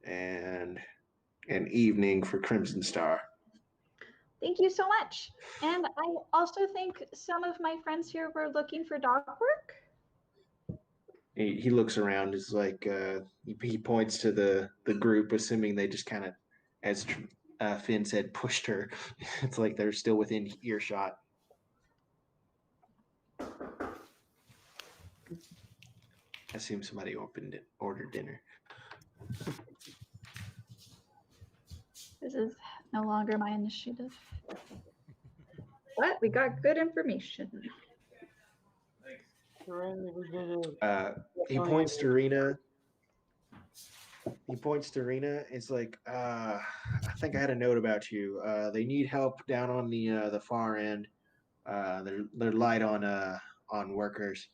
and an evening for Crimson Star. Thank you so much. And I also think some of my friends here were looking for dog work. He looks around. Is like he points to the group, assuming they just kind of, as Finn said, pushed her. It's like they're still within earshot. I assume somebody ordered dinner. This is no longer my initiative. But we got good information. He points to Rena. It's like, I think I had a note about you. They need help down on the far end. They're light on workers.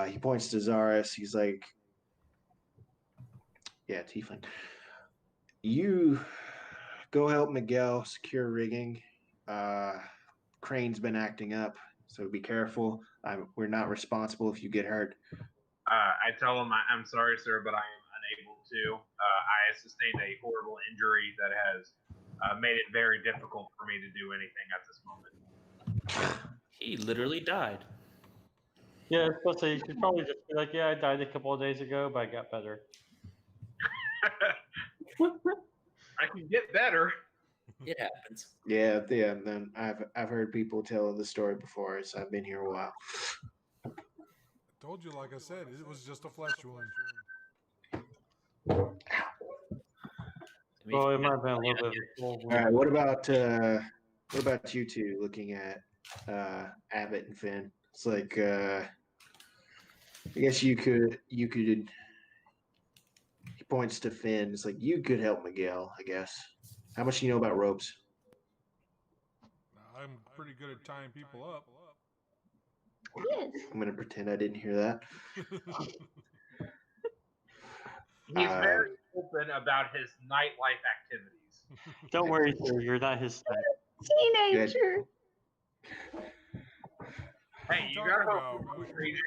He points to Zaris. He's like, yeah, Tiefling. You go help Miguel secure rigging. Crane's been acting up, so be careful. We're not responsible if you get hurt. I tell him, I'm sorry, sir, but I am unable to. I sustained a horrible injury that has made it very difficult for me to do anything at this moment. He literally died. Yeah, I was supposed to say, you should probably just be like, yeah, I died a couple of days ago, but I got better. I can get better. It happens. Yeah. And then I've heard people tell the story before, so I've been here a while. I told you, like I said, it was just a flesh wound. Well, it might have been a little bit of a cold All right. What about you two looking at Abbott and Finn? It's like I guess you could. He points to Finn. It's like you could help Miguel. I guess. How much do you know about ropes? I'm pretty good at tying people up. Yes. I'm gonna pretend I didn't hear that. He's very open about his nightlife activities. Don't worry, sir, you're not his type. Teenager. Hey, you Talking gotta about-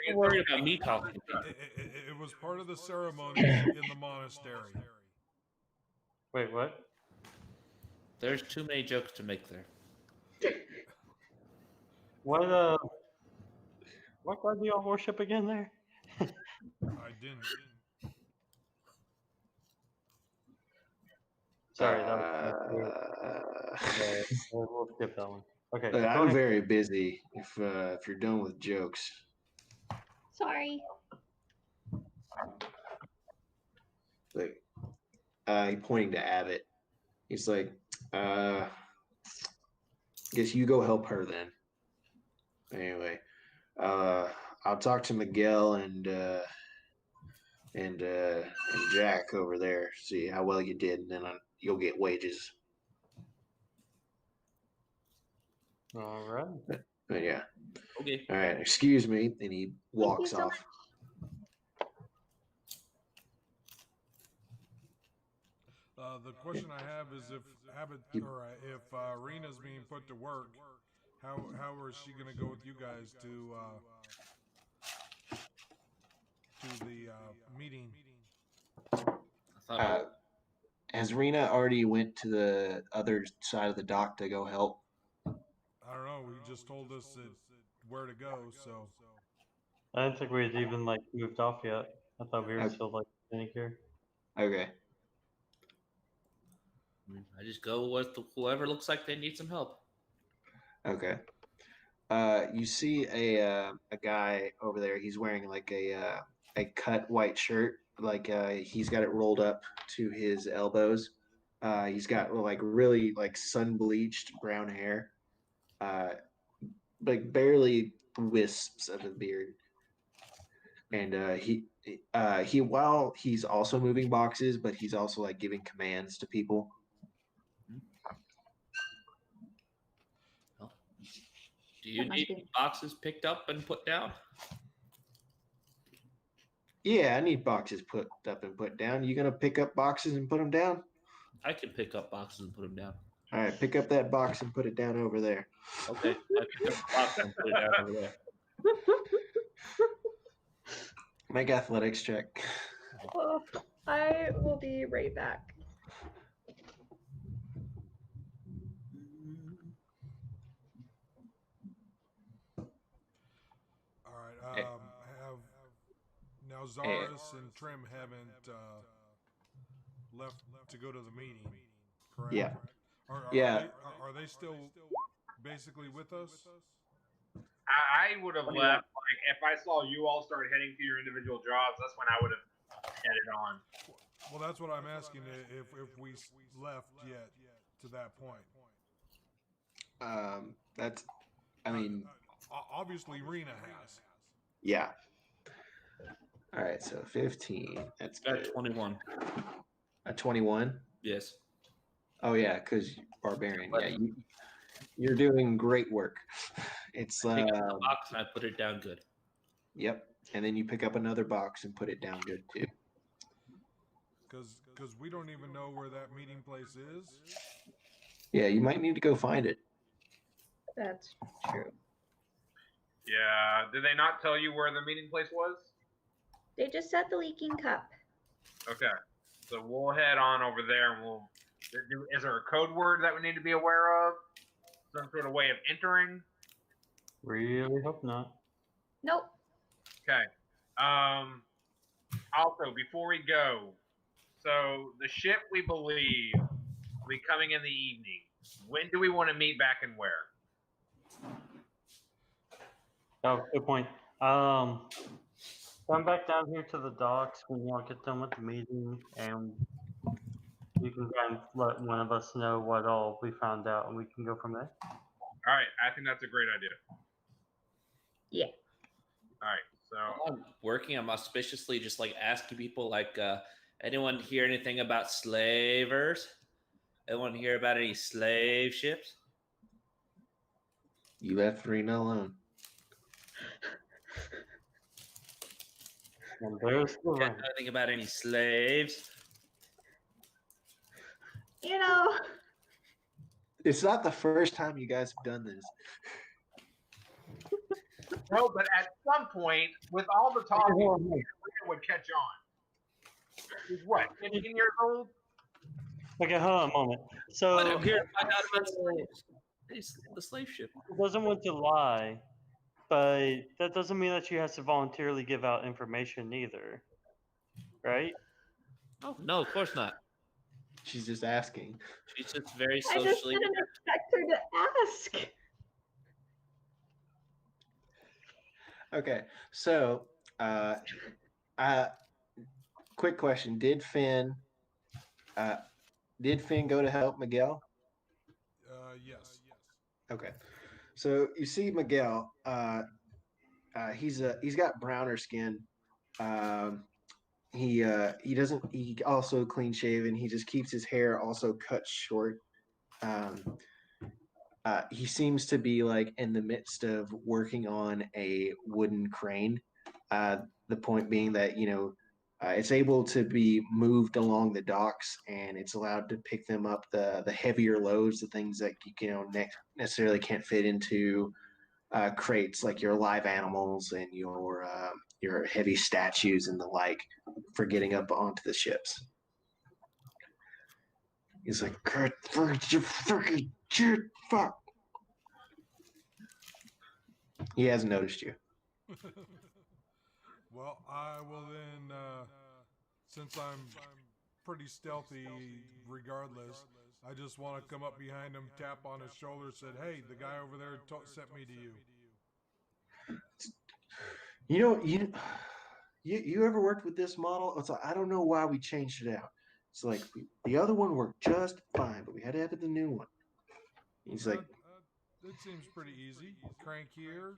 Don't worry about me talking. It was part of the ceremonies in the monastery. Wait, what? There's too many jokes to make there. What god do y'all worship again there? I didn't. Sorry, that was we'll skip that one. Okay. go I'm ahead. very busy. If you're done with jokes, Sorry. like he pointing to Abbott. He's like, guess you go help her then. Anyway, I'll talk to Miguel and Jack over there. See how well you did, and then you'll get wages. All right. But yeah. Okay. All right. Excuse me, and he walks so off. The question I have is if Abbott or if Rena's being put to work, how is she going to go with you guys to the meeting? I thought Has Rena already went to the other side of the dock to go help? I don't know. He just told us where to go. So I didn't think we had even like moved off yet. I thought we were Okay. still like standing here. Okay. I just go with whoever looks like they need some help. Okay. You see a guy over there. He's wearing like a cut white shirt. Like he's got it rolled up to his elbows. He's got like really like sun bleached brown hair. Like barely wisps of a beard. And he while he's also moving boxes, but he's also like giving commands to people. Well, do you That must need be- boxes picked up and put down? Yeah, I need boxes put up and put down. You gonna pick up boxes and put them down? I can pick up boxes and put them down. All right, pick up that box and put it down over there. Okay, I pick up the box and put it down over there. Make athletics check. Oh, I will be right back. all right. Eh. Have now Zaris and Trim haven't left to go to the meeting, correct? Yeah. Are Yeah. Are they still basically with us? I would have left, like, if I saw you all start heading to your individual jobs, that's when I would have headed on. Well, that's what I'm asking. If we left yet to that point. That's, I mean, Obviously Rena has. yeah. All right, so 15. That's Got good. 21. A 21. Yes. Oh yeah, because barbarian. Yeah, you're doing great work. It's I pick up the box and I put it down good. yep. And then you pick up another box and put it down good too. Because we don't even know where that meeting place is. Yeah, you might need to go find it. That's true. Yeah. Did they not tell you where the meeting place was? They just said the leaking cup. Okay. So we'll head on over there and we'll. Is there a code word that we need to be aware of? Some sort of way of entering? Really hope not. Nope. Okay. Also, before we go, so the ship we believe will be coming in the evening. When do we want to meet back and where? Oh, good point. Come back down here to the docks when y'all get done with the meeting, and you can kind of let one of us know what all we found out, and we can go from there. All right, I think that's a great idea. Yeah. All right, so While I'm working, I'm auspiciously just like asking people, like, anyone hear anything about slavers? Anyone hear about any slave ships? You left Rena alone. And there's the Can't ring. know anything about any slaves? You know, It's not the first time you guys have done this. no, but at some point, with all the talking, Rita would catch on. He's what, 15 years old? Okay, hold on a moment. But So I'm here to find out about slaves. The slave ship. he doesn't want to lie, but that doesn't mean that she has to voluntarily give out information either, right? Oh no, of course not. She's just asking. She's just very I just socially. didn't expect her to ask. Okay, so quick question: Did Finn go to help Miguel? Yes. Okay, so you see Miguel. He's got browner skin. He doesn't. He also clean shaven. He just keeps his hair also cut short. He seems to be like in the midst of working on a wooden crane. The point being that it's able to be moved along the docks, and it's allowed to pick them up the heavier loads, the things that necessarily can't fit into crates, like your live animals and your heavy statues and the like, for getting up onto the ships. He's like, "God, fuck, you fucking shit, fuck." He hasn't noticed you. Well, I will then, since I'm pretty stealthy regardless, I just want to come up behind him, tap on his shoulder, said, "Hey, the guy over there sent me to you." You know, you ever worked with this model? It's like, I don't know why we changed it out. It's like the other one worked just fine, but we had to add the new one. He's like, It seems pretty easy. Crank here,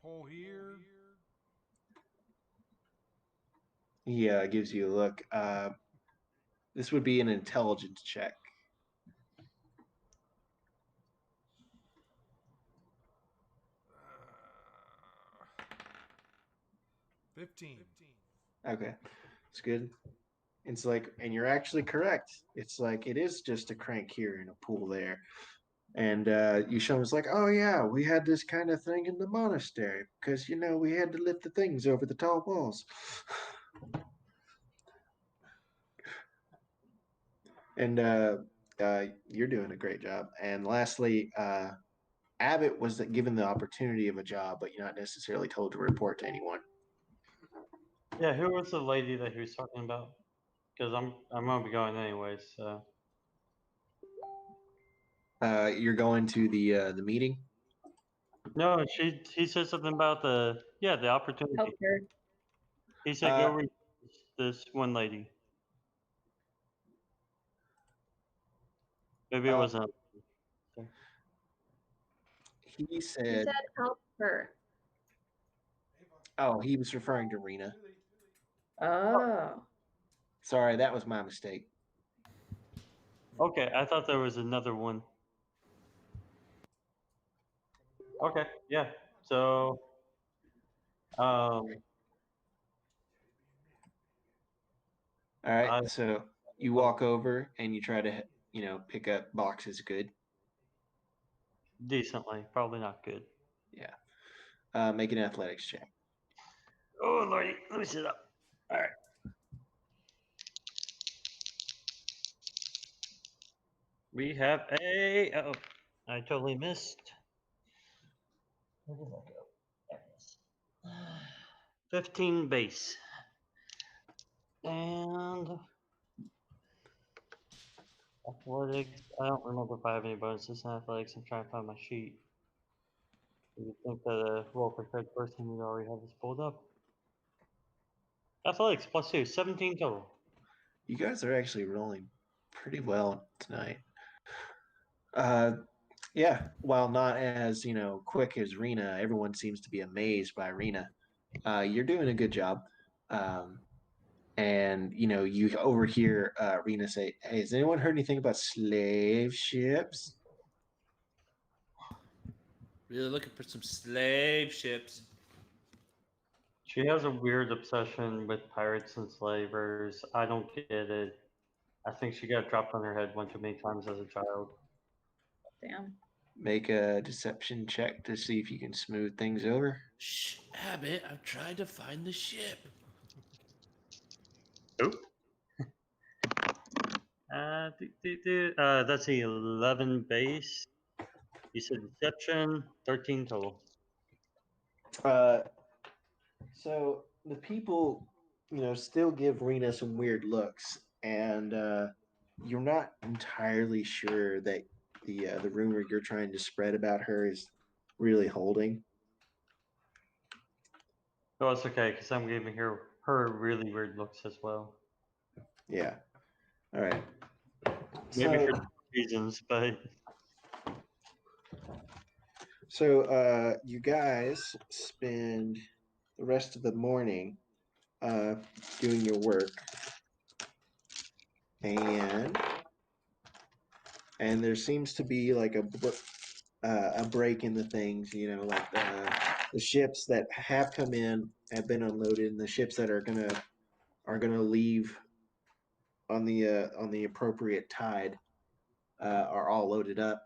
pull here. he gives you a look. This would be an intelligence check. 15. Okay, it's good. It's like, and you're actually correct. It's like it is just a crank here and a pull there. And you show him, it's like, oh yeah, we had this kind of thing in the monastery because we had to lift the things over the tall walls. And you're doing a great job. And lastly, Abbott was given the opportunity of a job, but you're not necessarily told to report to anyone. Yeah, who was the lady that he was talking about? Because I'm gonna be going anyways. So You're going to the meeting. no, he said something about the opportunity. Help her. He said go read this one lady. Maybe it wasn't. He He said, said help her. "Oh, he was referring to Rena. Oh. Sorry, that was my mistake." Okay, I thought there was another one. Okay, yeah. So, All right, so you walk over and you try to, pick up boxes. Good. decently, probably not good. Yeah. Make an athletics check. Oh lordy, let me sit up. All right. We have a. Oh, I totally missed. Where did that go? There it is. 15 base. And athletics. I don't remember if I have any bonuses in athletics. I'm trying to find my sheet. You think that a roll prepared person would already have this pulled up? Athletics +2, 17 total. You guys are actually rolling pretty well tonight. Yeah, while not as quick as Rena, everyone seems to be amazed by Rena. You're doing a good job. And you overhear Rena say, "Hey, has anyone heard anything about slave ships?" Really looking for some slave ships. She has a weird obsession with pirates and slavers. I don't get it. I think she got dropped on her head one too many times as a child. Damn. Make a deception check to see if you can smooth things over. Shh, Abbott, I'm trying to find the ship. Oop. That's the 11 base. You said deception, 13 total. So the people, still give Rena some weird looks, and you're not entirely sure that the rumor you're trying to spread about her is really holding. Oh, it's okay, because I'm giving her really weird looks as well. Yeah. All right. Maybe So, for reasons, but you guys spend the rest of the morning doing your work, and there seems to be like a break in the things. Like the ships that have come in have been unloaded, and the ships that are gonna leave on the appropriate tide are all loaded up.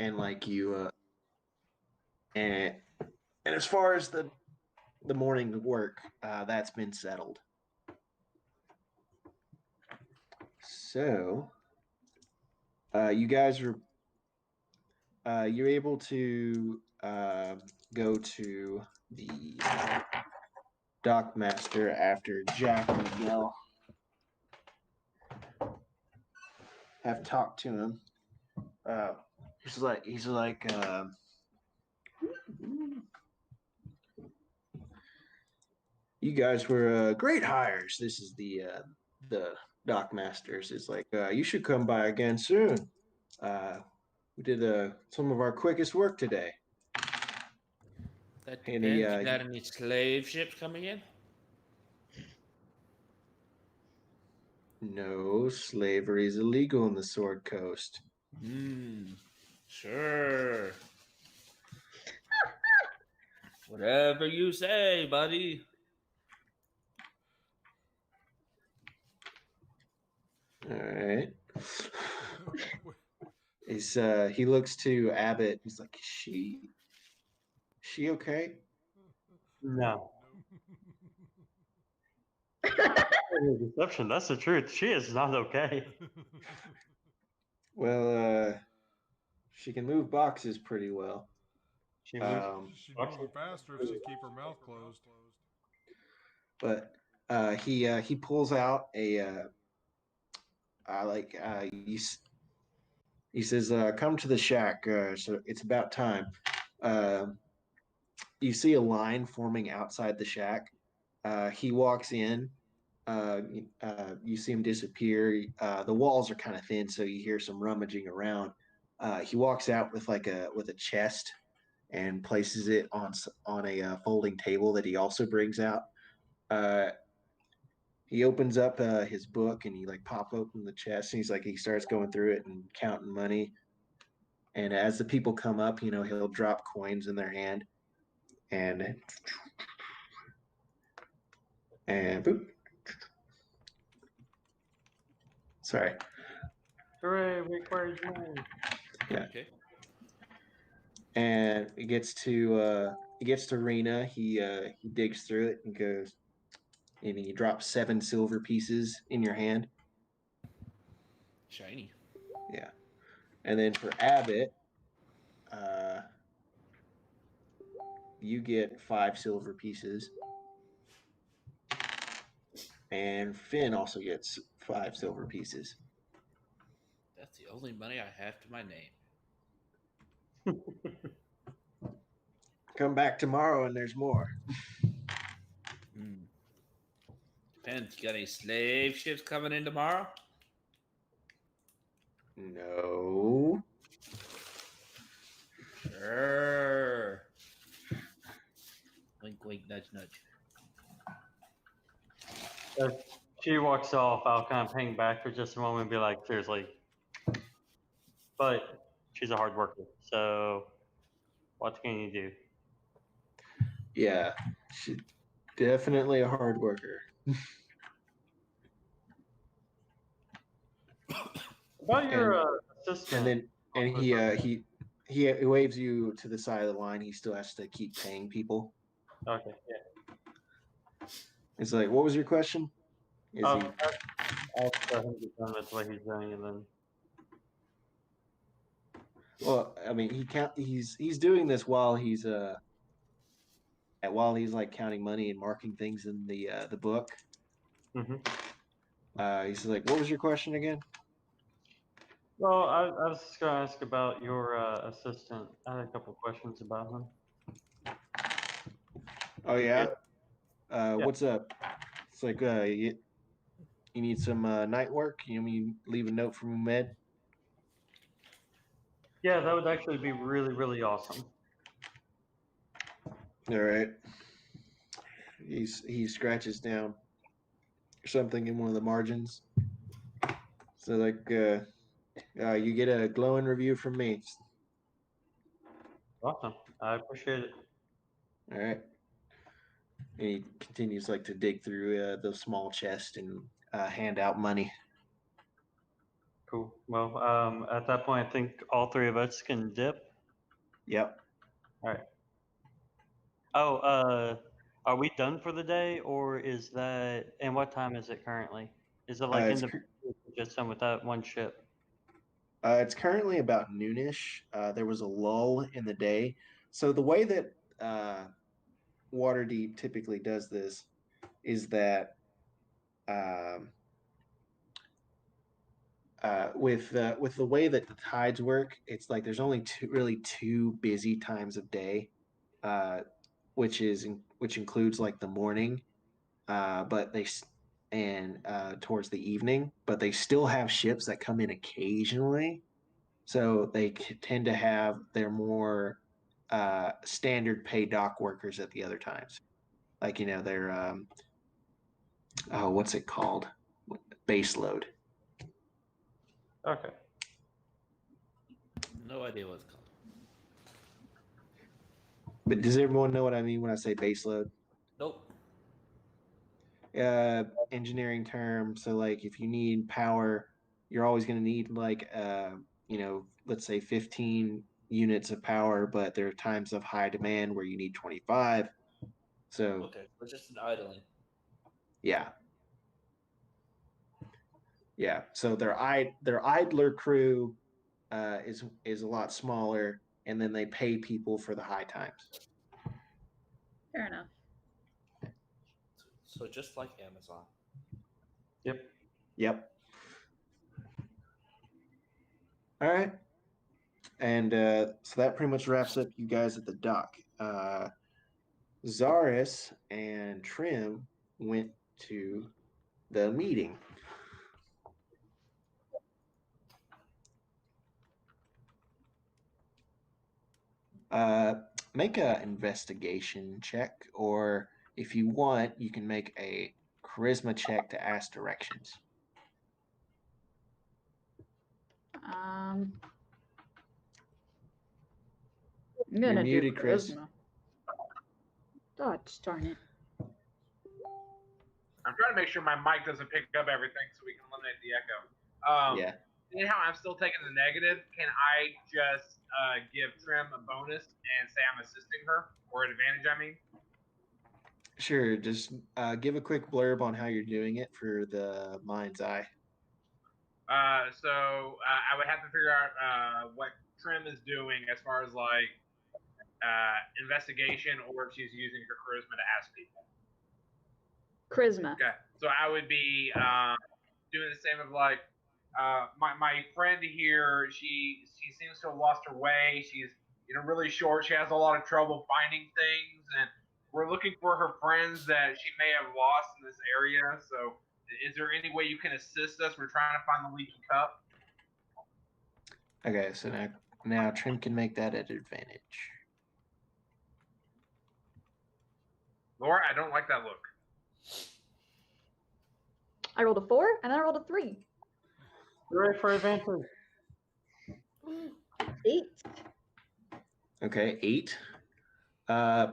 And like you and as far as the morning work, that's been settled. So, you guys are you're able to go to the dockmaster after Jack and Miguel have talked to him. He's like you guys were great hires. This is the dockmasters. It's like you should come by again soon. We did some of our quickest work today. That And depends. You got any slave ships coming in? No, slavery is illegal in the Sword Coast. Sure. Whatever you say, buddy. All right. He looks to Abbott. He's like, she okay? No. Deception. That's the truth. She is not okay. Well, she can move boxes pretty well. She moves. She'd move faster if she'd keep her mouth closed. But he pulls out a he says, "Come to the shack. So it's about time." You see a line forming outside the shack. He walks in. You see him disappear. The walls are kind of thin, so you hear some rummaging around. He walks out with a chest and places it on a folding table that he also brings out. He opens up his book and he pop open the chest and he starts going through it and counting money. And as the people come up, he'll drop coins in their hand and boop. Sorry. Hooray! We acquired money. Yeah. Okay. And it gets to Rena. He digs through it and goes, and he drops 7 silver pieces in your hand. Shiny. Yeah. And then for Abbott, you get 5 silver pieces. And Finn also gets 5 silver pieces. That's the only money I have to my name. Come back tomorrow and there's more. Depends. You got any slave ships coming in tomorrow? No. Sure. Wink, wink, nudge, nudge. As she walks off, I'll kind of hang back for just a moment and be like, seriously. But she's a hard worker, so what can you do? Yeah. She's definitely a hard worker. About your assistant. And he waves you to the side of the line. He still has to keep paying people. Okay, yeah. It's like, what was your question? I'll let him get done with what he's doing, and then. Well, I mean, he's doing this while he's counting money and marking things in the book. Mm-hmm. He's like, what was your question again? Well, I was just gonna ask about your assistant. I had a couple questions about him. Oh yeah. Yeah. What's up? It's like you need some night work. You mean leave a note from Med? Yeah, that would actually be really, really awesome. All right. He scratches down something in one of the margins. So you get a glowing review from me. Awesome. I appreciate it. All right. And he continues to dig through the small chest and hand out money. Cool. Well, at that point, I think all 3 of us can dip. Yep. All right. Oh, are we done for the day, or is that? And what time is it currently? Is it in the just done with that one ship? It's currently about noonish. There was a lull in the day. So the way that Waterdeep typically does this is that um, with the way that the tides work, it's like there's only two busy times of day, uh, which includes like the morning, but and towards the evening, but they still have ships that come in occasionally. So they tend to have their more standard pay dock workers at the other times. Like, they're, oh, what's it called? Base load. Okay. No idea what it's called. But does everyone know what I mean when I say base load? Nope. Engineering term. So, like, if you need power, you're always going to need, like, let's say 15 units of power, but there are times of high demand where you need 25. So, Okay, so just an idling. yeah. Yeah, so their idler crew is a lot smaller, and then they pay people for the high times. Fair enough. So just like Amazon. Yep. Yep. All right, and so that pretty much wraps up you guys at the dock. Zaris and Trim went to the meeting. Make a investigation check, or if you want, you can make a charisma check to ask directions. I'm You're gonna do muted, Chris. charisma. God darn it. I'm trying to make sure my mic doesn't pick up everything so we can eliminate the echo. Yeah. Seeing how I'm still taking the negative, can I just give Trim a bonus and say I'm assisting her, or advantage, I mean? Sure. Just give a quick blurb on how you're doing it for the mind's eye. So I would have to figure out what Trim is doing as far as like investigation, or if she's using her charisma to ask people. Charisma. Okay, so I would be doing the same of like my friend here. She seems to have lost her way. She's really short. She has a lot of trouble finding things, and we're looking for her friends that she may have lost in this area. So, is there any way you can assist us? We're trying to find the leaky cup. Okay, so now Trim can make that at advantage. Laura, I don't like that look. I rolled a 4 and then I rolled a 3. Hooray for advantage. 8. Okay, 8. I'm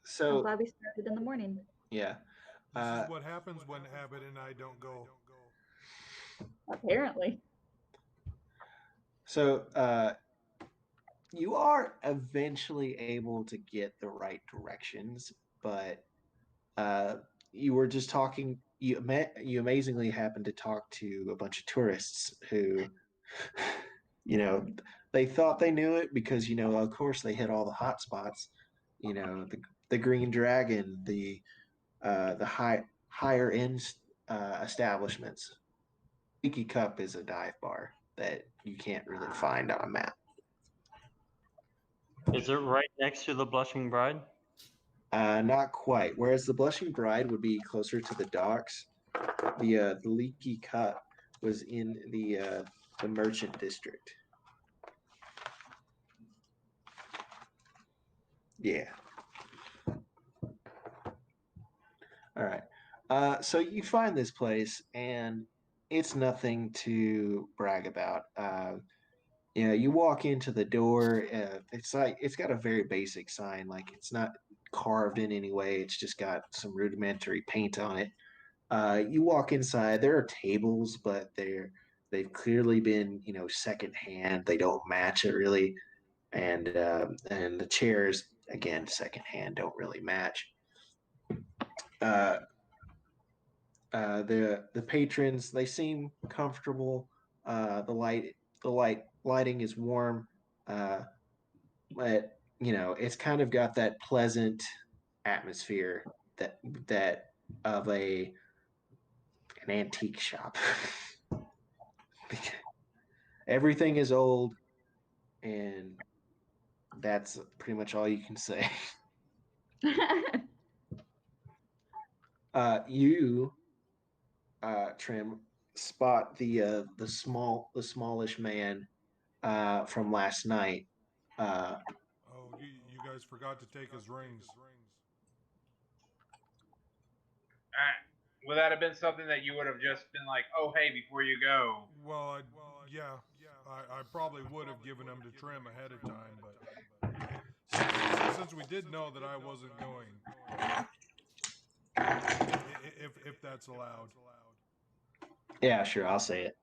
So glad we started in the morning. yeah. This is what happens when Abbott and I don't go. Apparently. So you are eventually able to get the right directions, but you were just talking. You amazingly happened to talk to a bunch of tourists who, they thought they knew it because of course they hit all the hot spots. The Green Dragon, the higher end establishments. Leaky Cup is a dive bar that you can't really find on a map. Is it right next to the Blushing Bride? Not quite. Whereas the Blushing Bride would be closer to the docks, the Leaky Cup was in the Merchant District. Yeah. All right. So you find this place, and it's nothing to brag about. You walk into the door. It's got a very basic sign. Like, it's not carved in any way. It's just got some rudimentary paint on it. You walk inside. There are tables, but they've clearly been secondhand. They don't match it really, and the chairs, again, secondhand, don't really match. The patrons, they seem comfortable. The lighting is warm, but it's kind of got that pleasant atmosphere that that of an antique shop. Everything is old, and that's pretty much all you can say. You, Trim, spot the smallish man from last night. Oh, you guys forgot to take his rings. Would that have been something that you would have just been like, "Oh, hey, before you go"? Well, yeah, I probably would have given them to Trim ahead of time, but since we did know that I wasn't going, if that's allowed. Yeah, sure, I'll say it.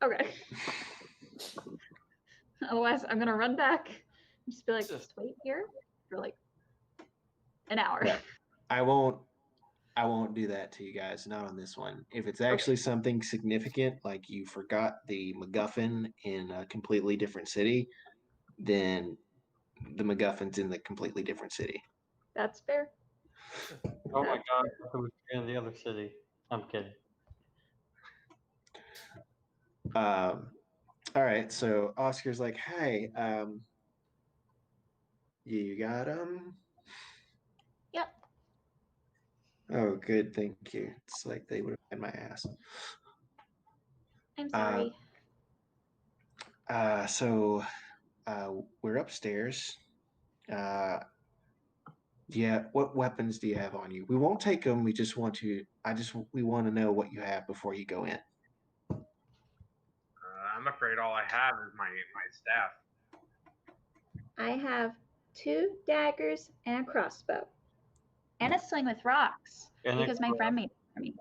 Okay. Otherwise, I'm gonna run back. Just be like, just wait here for like an hour. Yeah. I won't do that to you guys, not on this one. If it's actually something significant, like you forgot the MacGuffin in a completely different city, then the MacGuffin's in the completely different city. That's fair. Oh my god, it was in the other city. I'm kidding. All right, so Oscar's like, "Hey, you got him?" Yep. Oh, good, thank you. It's like they would have had my ass. I'm sorry. So we're upstairs. Yeah, what weapons do you have on you? We won't take them. We just want to. We want to know what you have before you go in. I'm afraid all I have is my staff. I have 2 daggers and a crossbow. And a sling with rocks And because my friend made it for me.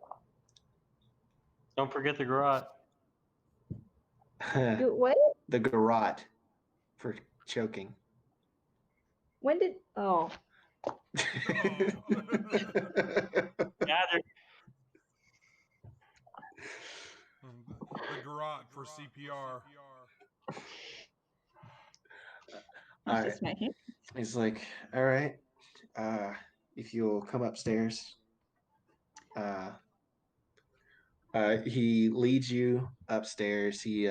don't forget the garrote. What? The garrote for choking. When did? Oh, Gather. The garrote for CPR. All that's just my hand. He's like, all right, if you'll come upstairs. He leads you upstairs. He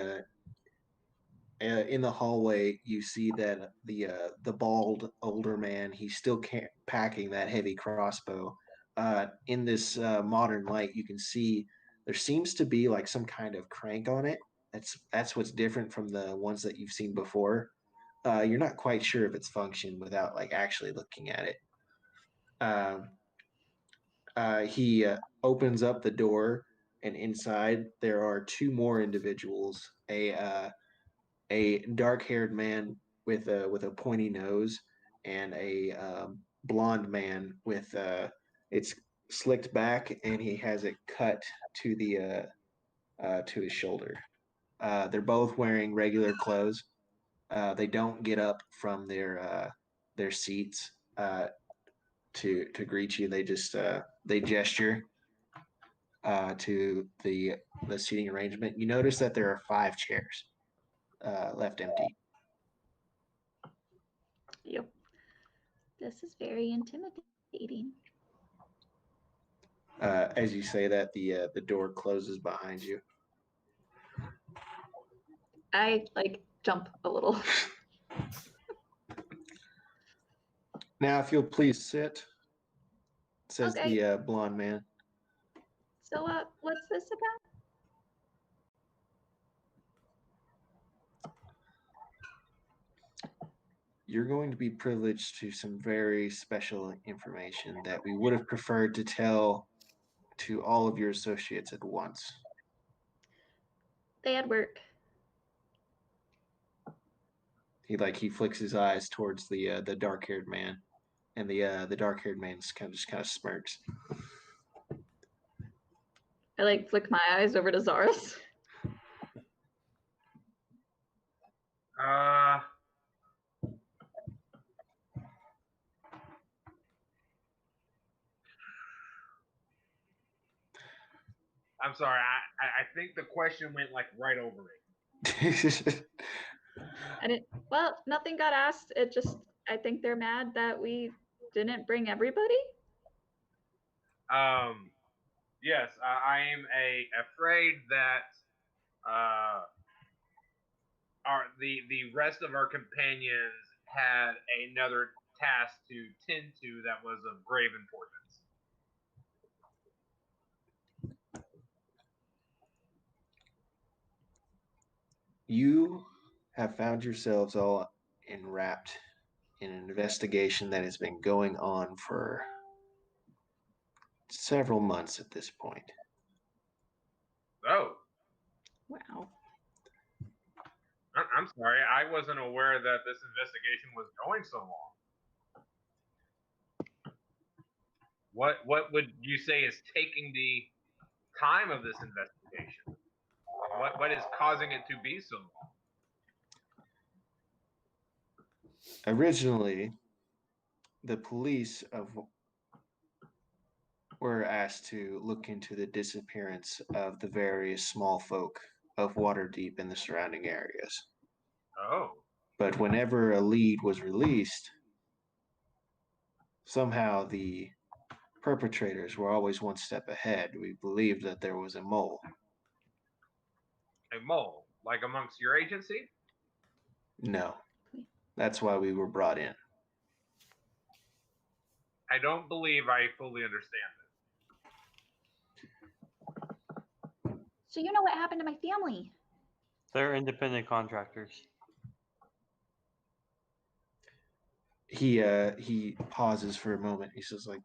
in the hallway, you see that the bald older man, he's still packing that heavy crossbow. In this modern light, you can see there seems to be like some kind of crank on it. That's what's different from the ones that you've seen before. You're not quite sure of its function without like actually looking at it. Um, he opens up the door, and inside there are two more individuals. A dark-haired man with a pointy nose, and a blonde man with it's slicked back, and he has it cut to the to his shoulder. They're both wearing regular clothes. They don't get up from their seats to greet you. They just they gesture to the seating arrangement. You notice that there are 5 chairs left empty. Yep. This is very intimidating. As you say that, the door closes behind you. I like jump a little. Now, if you'll please sit, says Okay. the blonde man. So, what's this about? You're going to be privileged to some very special information that we would have preferred to tell to all of your associates at once. They had work. He flicks his eyes towards the dark-haired man, and the dark-haired man kind of smirks. I like flick my eyes over to Zaris. I'm sorry. I think the question went like right over me. Well, nothing got asked. It just, I think they're mad that we didn't bring everybody. Yes, I am afraid that the rest of our companions had another task to tend to that was of grave importance. You have found yourselves all enwrapped in an investigation that has been going on for several months at this point. Oh, Wow. I'm sorry. I wasn't aware that this investigation was going so long. What would you say is taking the time of this investigation? What is causing it to be so long? Originally, the police were asked to look into the disappearance of the various small folk of Waterdeep and the surrounding areas. Oh, But whenever a lead was released, somehow the perpetrators were always one step ahead. We believed that there was a mole. a mole, like amongst your agency? No. That's why we were brought in. I don't believe I fully understand this. So you know what happened to my family? They're independent contractors. He pauses for a moment. He says, like,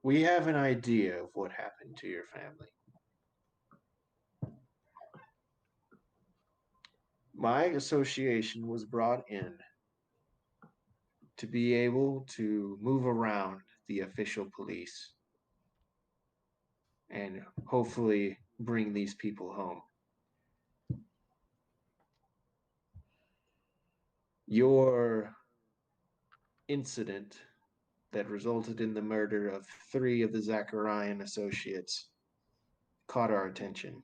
we have an idea of what happened to your family. My association was brought in to be able to move around the official police and hopefully bring these people home. Your incident that resulted in the murder of 3 of the Zacharian associates caught our attention.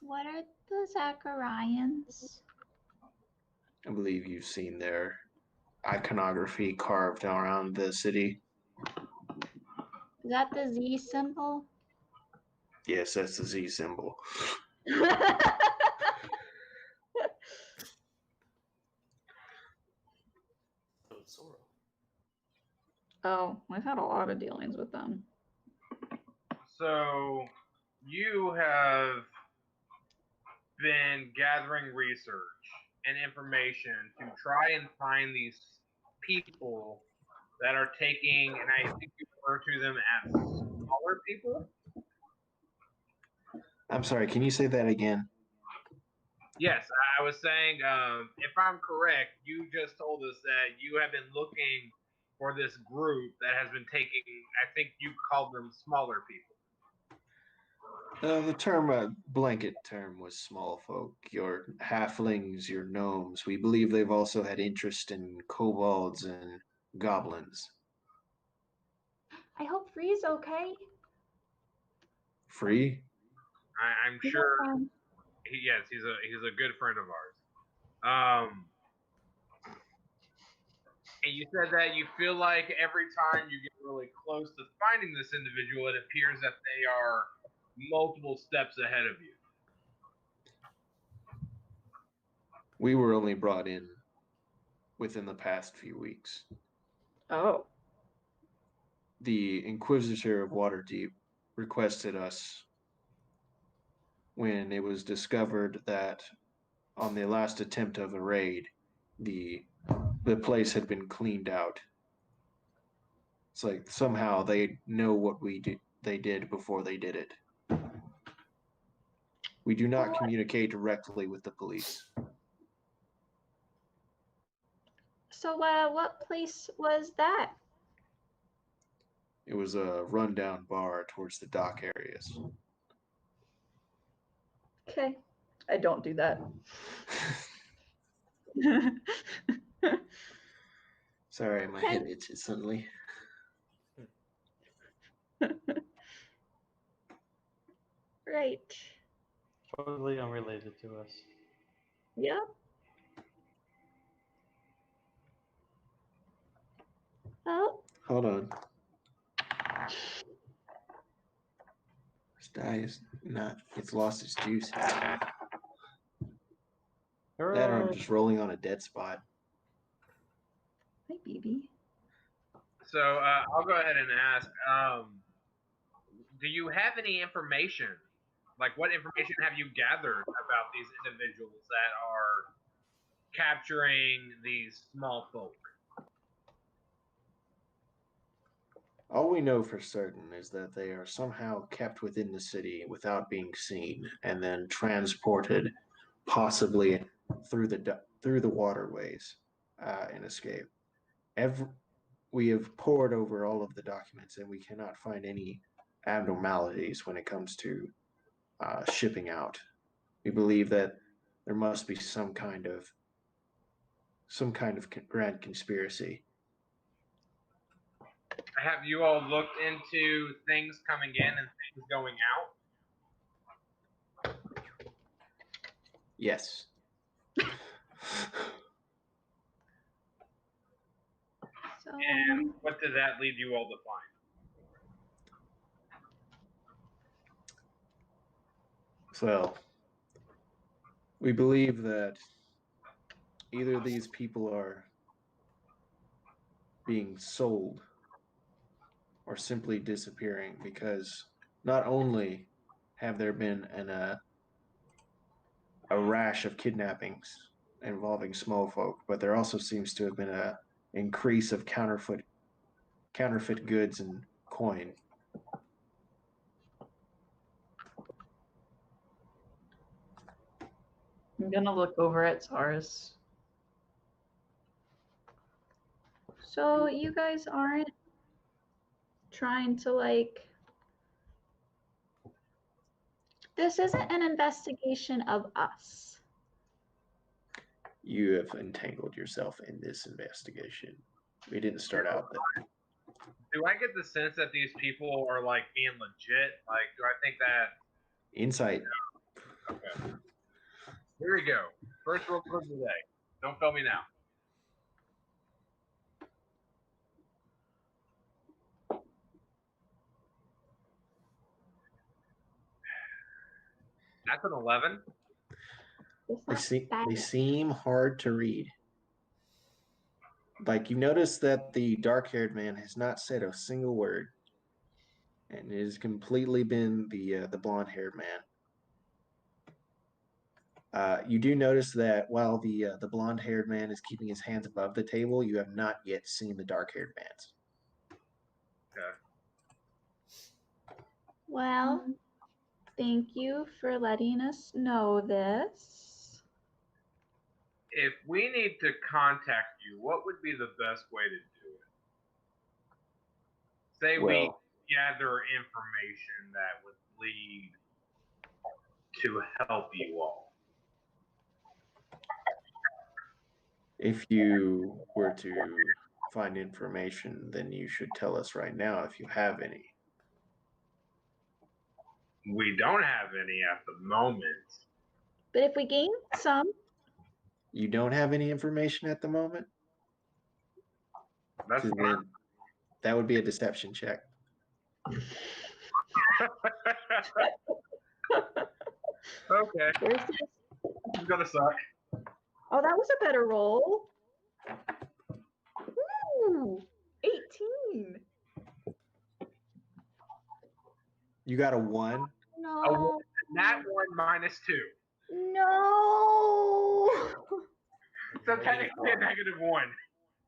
What are the Zacharians? I believe you've seen their iconography carved around the city. Is that the Z symbol? Yes, that's the Z symbol. Oh, I've had a lot of dealings with them. So, you have been gathering research and information to try and find these people that are taking, and I think you refer to them as smaller people? I'm sorry, can you say that again? Yes, I was saying, if I'm correct, you just told us that you have been looking for this group that has been taking, I think you called them smaller people. The term, blanket term, was small folk. Your halflings, your gnomes. We believe they've also had interest in kobolds and goblins. I hope Free's okay. Free? I'm He's sure. fine. Yes, he's a good friend of ours. And you said that you feel like every time you get really close to finding this individual, it appears that they are multiple steps ahead of you. We were only brought in within the past few weeks. Oh. The Inquisitor of Waterdeep requested us when it was discovered that on the last attempt of a raid, the place had been cleaned out. It's like somehow they know what they did before they did it. We do not communicate directly with the police. So what place was that? It was a rundown bar towards the dock areas. Okay. I don't do that. Sorry, my head itches suddenly. Right. Totally unrelated to us. Yep. Oh, Hold on. This die is not, it's lost its juice. That or I'm just rolling on a dead spot. hi, BB. So I'll go ahead and ask. Do you have any information? Like, what information have you gathered about these individuals that are capturing these small folk? All we know for certain is that they are somehow kept within the city without being seen, and then transported, possibly through the waterways, and escape. We have pored over all of the documents, and we cannot find any abnormalities when it comes to shipping out. We believe that there must be some kind of grand conspiracy. Have you all looked into things coming in and things going out? Yes. So, And what did that lead you all to find? Well, we believe that either these people are being sold or simply disappearing, because not only have there been a rash of kidnappings involving small folk, but there also seems to have been a increase of counterfeit goods and coin. I'm gonna look over at Saurus. so you guys aren't trying to like. This isn't an investigation of us. You have entangled yourself in this investigation. We didn't start out that. Do I get the sense that these people are like being legit? Like, do I think that? Insight. Okay. Here we go. First roll for today. Don't fail me now. That's an 11. They seem hard to read. Like, you notice that the dark-haired man has not said a single word, and it has completely been the blonde-haired man. You do notice that while the blonde-haired man is keeping his hands above the table, you have not yet seen the dark-haired man's. Okay. Well, thank you for letting us know this. If we need to contact you, what would be the best way to do it? Say we gather information that would lead to help you all. If you were to find information, then you should tell us right now if you have any. We don't have any at the moment. But if we gain some, You don't have any information at the moment? That's So fine. then that would be a deception check. Okay. where's this? It's gonna suck. Oh, that was a better roll. Ooh, 18. You got a 1? No. Nat 1 minus 2. No. So technically a -1.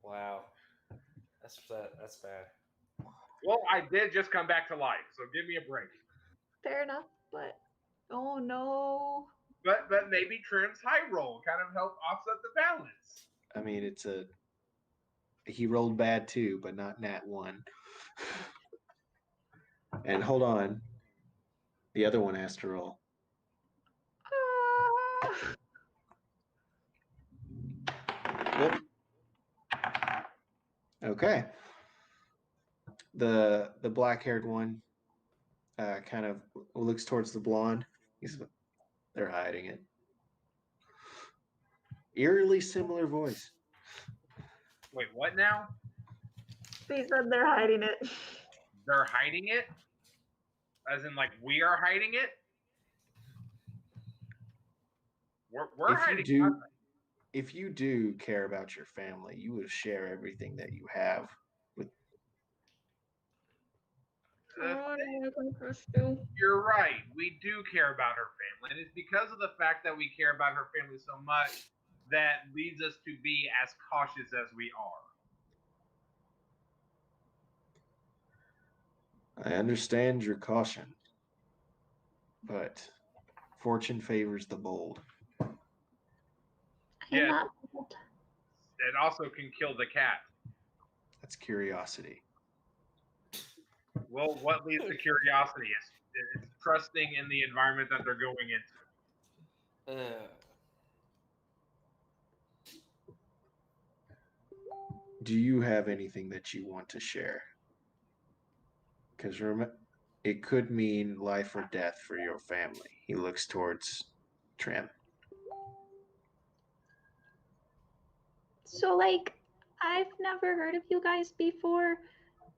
Wow, that's bad. Well, I did just come back to life, so give me a break. Fair enough, but oh no. But maybe Trim's high roll kind of help offset the balance. I mean, he rolled bad too, but not nat 1. And hold on. The other one has to roll. Yep. Okay. The black-haired one kind of looks towards the blonde. They're hiding it. Eerily similar voice. Wait, what now? They said they're hiding it. They're hiding it? As in, like, we are hiding it? We're hiding nothing. If you do care about your family, you would share everything that you have with. You're right. We do care about her family. And it's because of the fact that we care about her family so much that leads us to be as cautious as we are. I understand your caution, but fortune favors the bold. I'm Yes. not bold. It also can kill the cat. That's curiosity. Well, what leads to curiosity is trusting in the environment that they're going into. Do you have anything that you want to share? Because it could mean life or death for your family. He looks towards Trim. So, like, I've never heard of you guys before.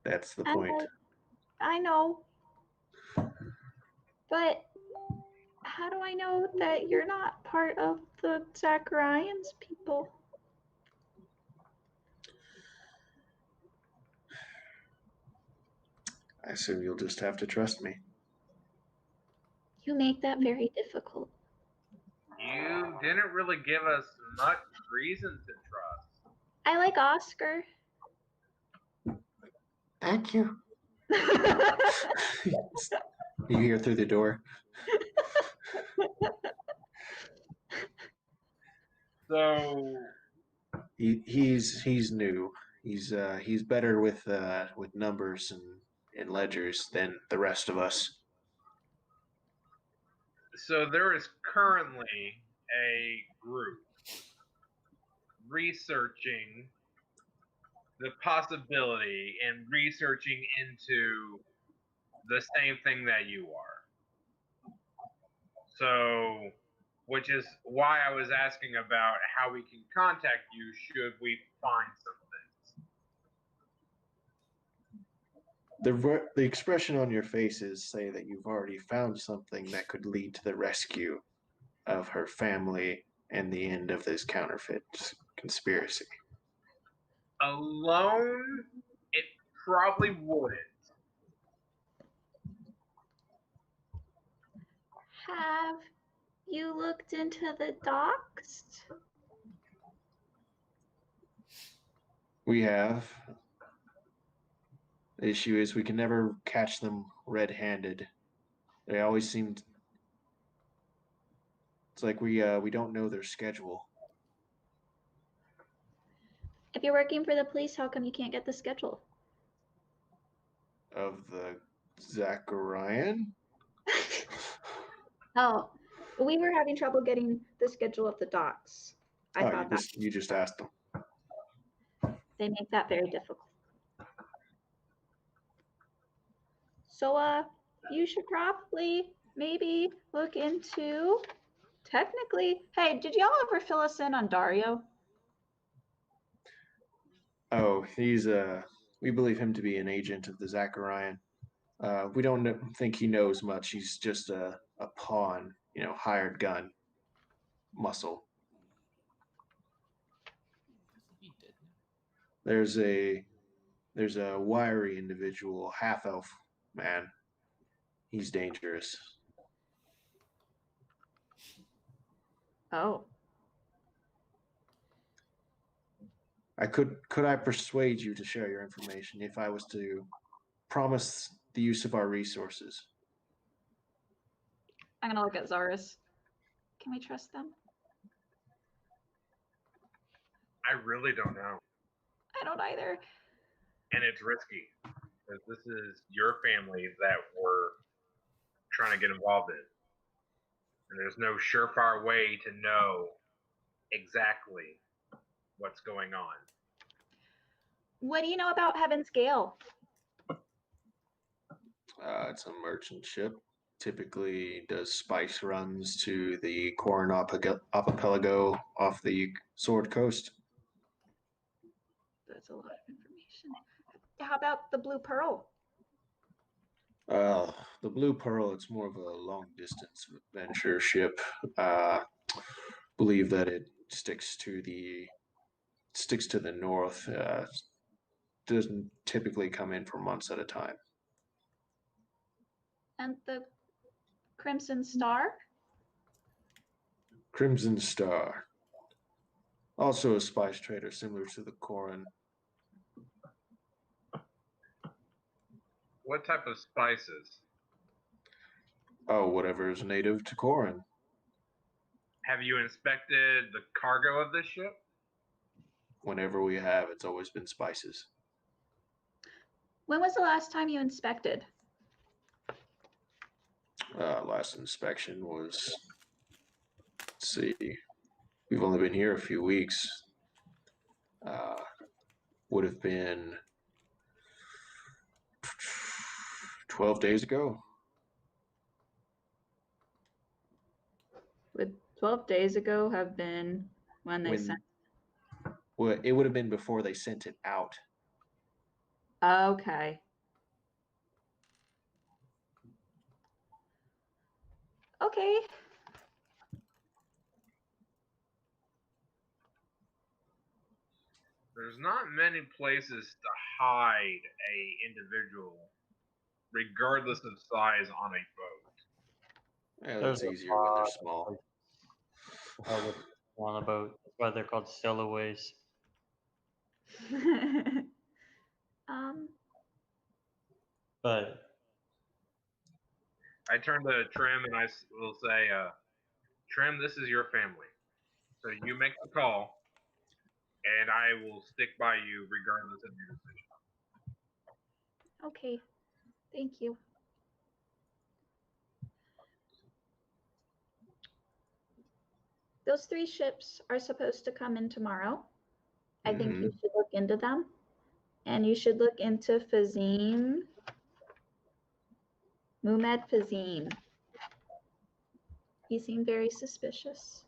That's the and point. I know. But how do I know that you're not part of the Zacharians people? I assume you'll just have to trust me. You make that very difficult. You didn't really give us much reason to trust. I like Oscar. Thank you. You hear through the door. So he's new. He's better with numbers and ledgers than the rest of us. So there is currently a group researching the possibility and researching into the same thing that you are. So, which is why I was asking about how we can contact you should we find something. The expression on your faces say that you've already found something that could lead to the rescue of her family and the end of this counterfeit conspiracy. Alone, it probably wouldn't. Have you looked into the docks? We have. The issue is we can never catch them red-handed. They always seem. It's like we don't know their schedule. If you're working for the police, how come you can't get the schedule? Of the Zacharian? Oh, we were having trouble getting the schedule of the docks. I thought you just asked them. they make that very difficult. So, you should probably maybe look into. Technically, hey, did y'all ever fill us in on Dario? Oh, he's we believe him to be an agent of the Zacharian. We don't think he knows much. He's just a pawn, hired gun, muscle. There's a wiry individual, half elf man. He's dangerous. Oh. Could I persuade you to share your information if I was to promise the use of our resources? I'm gonna look at Zaris. Can we trust them? I really don't know. I don't either. And it's risky. Because this is your family that we're trying to get involved in. And there's no surefire way to know exactly what's going on. What do you know about Heaven's Gale? It's a merchant ship. Typically does spice runs to the Corin Archipelago off the Sword Coast. That's a lot of information. How about the Blue Pearl? The Blue Pearl, it's more of a long distance venture ship. Believe that it sticks to the north. Doesn't typically come in for months at a time. And the Crimson Star? Crimson Star, also a spice trader similar to the Corin. What type of spices? Oh, whatever is native to Corin. Have you inspected the cargo of this ship? Whenever we have, it's always been spices. When was the last time you inspected? Last inspection was, let's see, we've only been here a few weeks. Would have been 12 days ago. Would 12 days ago have been when they sent? Well, it would have been before they sent it out. Okay. Okay. There's not many places to hide a individual, regardless of size, on a boat. Yeah, There's that's a easier when they're lot of small. places on a boat. That's why they're called stowaways. um, But I turn to Trim and I will say, Trim, this is your family. So you make the call, and I will stick by you regardless of your decision. okay. Thank you. Those 3 ships are supposed to come in tomorrow. I think you should look into them. And you should look into Fazim. Muhammad Fazim. He seemed very suspicious.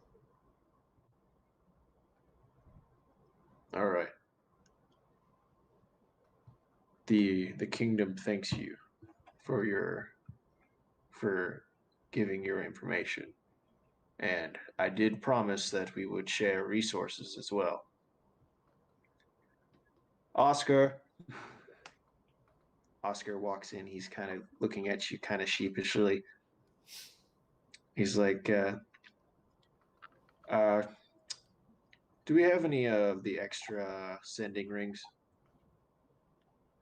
All right. The kingdom thanks you for giving your information. And I did promise that we would share resources as well. Oscar. Oscar walks in. He's kind of looking at you kind of sheepishly. He's like, do we have any of the extra sending rings?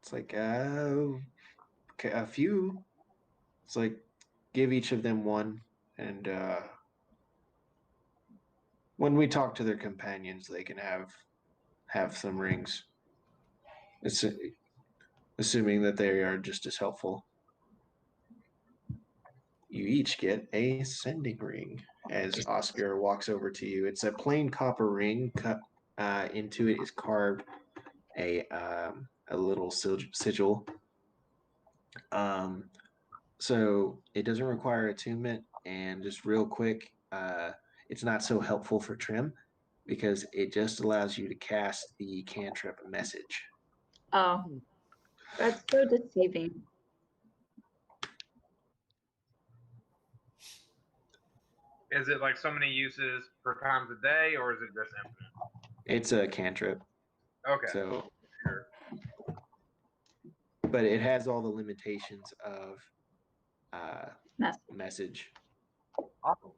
It's like, okay, a few. It's like, give each of them one. And when we talk to their companions, they can have some rings. It's assuming that they are just as helpful. You each get a sending ring as Oscar walks over to you. It's a plain copper ring. Cut into it is carved a little sigil. So it doesn't require attunement, and just real quick, it's not so helpful for Trim because it just allows you to cast the cantrip message. Oh, that's so deceiving. Is it like so many uses per times a day, or is it just infinite? It's a cantrip. Okay. So, Sure. but it has all the limitations of message. Awesome.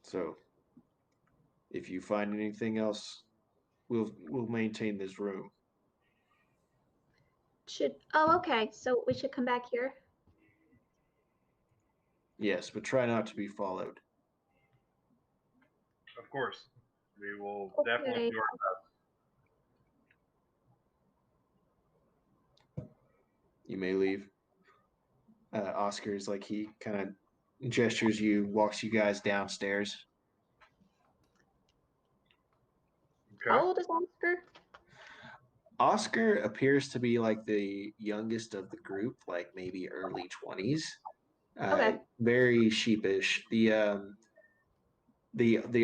So, if you find anything else, we'll maintain this room. Okay. So we should come back here. Yes, but try not to be followed. Of course. We will Okay. definitely do our best. You may leave. Oscar's like he kind of gestures you, walks you guys downstairs. How Okay. old is Oscar? Oscar appears to be like the youngest of the group, like maybe early 20s. Okay. Very sheepish. The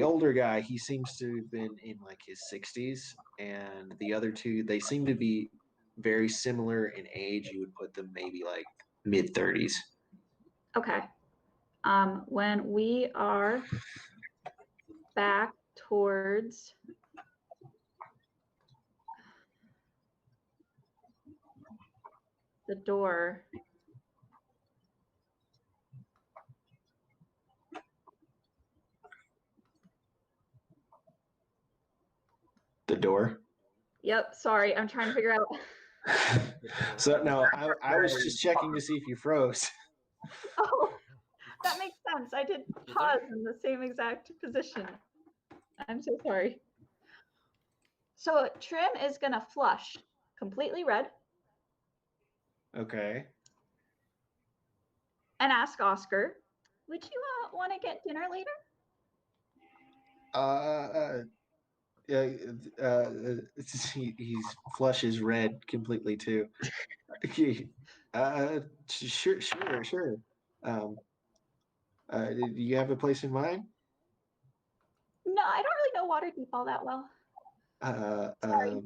older guy, he seems to have been in like his 60s, and the other two, they seem to be very similar in age. You would put them maybe like mid 30s. Okay. When we are back towards the door, The door. yep, sorry, I'm trying to figure out. So no, I was just checking to see if you froze. Oh, that makes sense. I did pause in the same exact position. I'm so sorry. So Trim is gonna flush completely red Okay. and ask Oscar, would you want to get dinner later? He's flushes red completely too. Sure. Um, do you have a place in mind? No, I don't really know Waterdeep all that well. Sorry.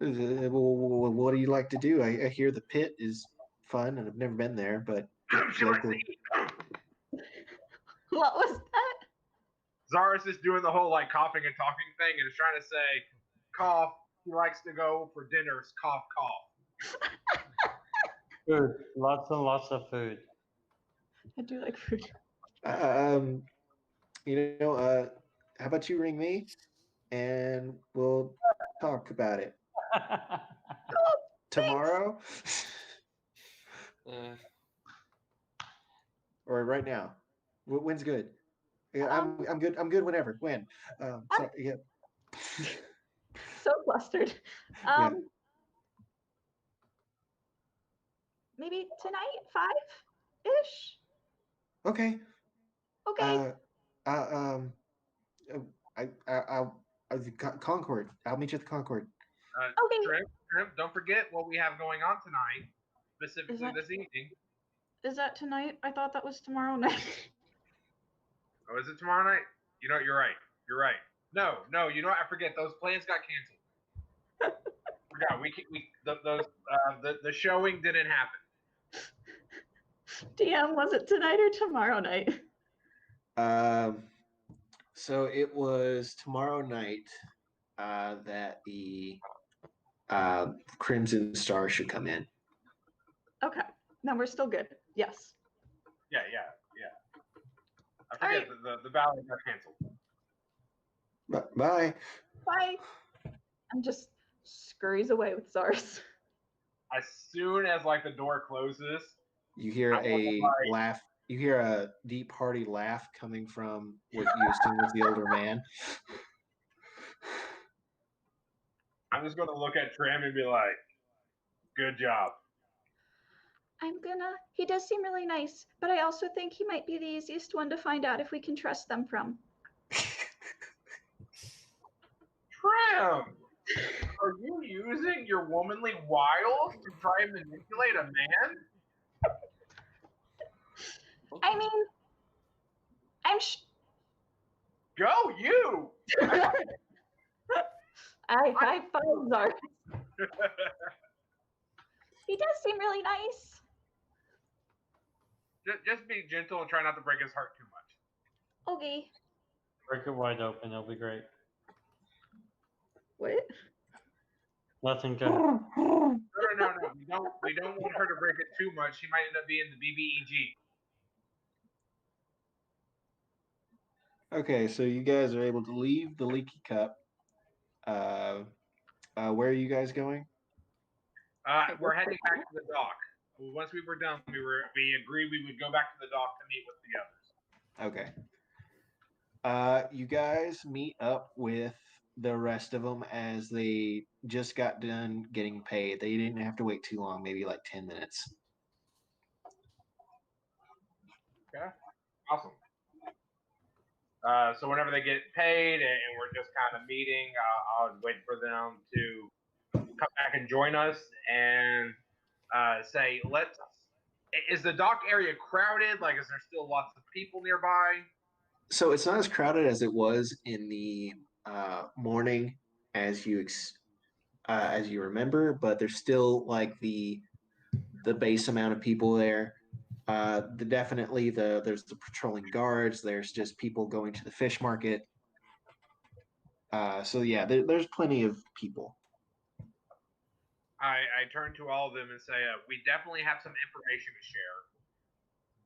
What do you like to do? I hear the pit is fun, and I've never been there, but She likes to local. eat. What was that? Zaris is doing the whole like coughing and talking thing and is trying to say, cough. He likes to go for dinners. Cough, cough. Food. Lots and lots of food. I do like food. How about you ring me, and we'll talk about it tomorrow, or right now. When's good? Yeah, I'm good. I'm good whenever. When? Yeah. So flustered. Yeah. Maybe tonight, 5-ish. Okay. Okay. Concord. I'll meet you at the Concord. Okay. Trim, don't forget what we have going on tonight, specifically that- this evening. Is that tonight? I thought that was tomorrow night. Oh, is it tomorrow night? You know what? You're right. You're right. No, you know what? I forget. Those plans got canceled. Forgot. The showing didn't happen. DM, was it tonight or tomorrow night? So it was tomorrow night that the Crimson Star should come in. Okay. No, we're still good. Yes. Yeah. I forget the ballot got canceled. Bye. Bye. And just scurries away with Zars. As soon as like the door closes, You hear a laugh. You hear a deep, hearty laugh coming from what you assume is the older man. I'm just gonna look at Trim and be like, "Good job." He does seem really nice, but I also think he might be the easiest one to find out if we can trust them from. Trim, are you using your womanly wiles to try and manipulate a man? I mean, Go you! I high five Zars. He does seem really nice. Just be gentle and try not to break his heart too much. Okay. Break it wide open. It'll be great. What? Nothing good. No. We don't want her to break it too much. She might end up being the BBEG. Okay, so you guys are able to leave the Leaky Cup. Where are you guys going? We're heading back to the dock. Once we were done, we agreed we would go back to the dock to meet with the others. Okay. You guys meet up with the rest of them as they just got done getting paid. They didn't have to wait too long, maybe like 10 minutes. Okay. Awesome. So whenever they get paid and we're just kind of meeting, I'll wait for them to come back and join us and say, let's. Is the dock area crowded? Like, is there still lots of people nearby? So it's not as crowded as it was in the morning as you remember, but there's still like the base amount of people there. There's the patrolling guards. There's just people going to the fish market. So yeah, there's plenty of people. I turn to all of them and say, we definitely have some information to share,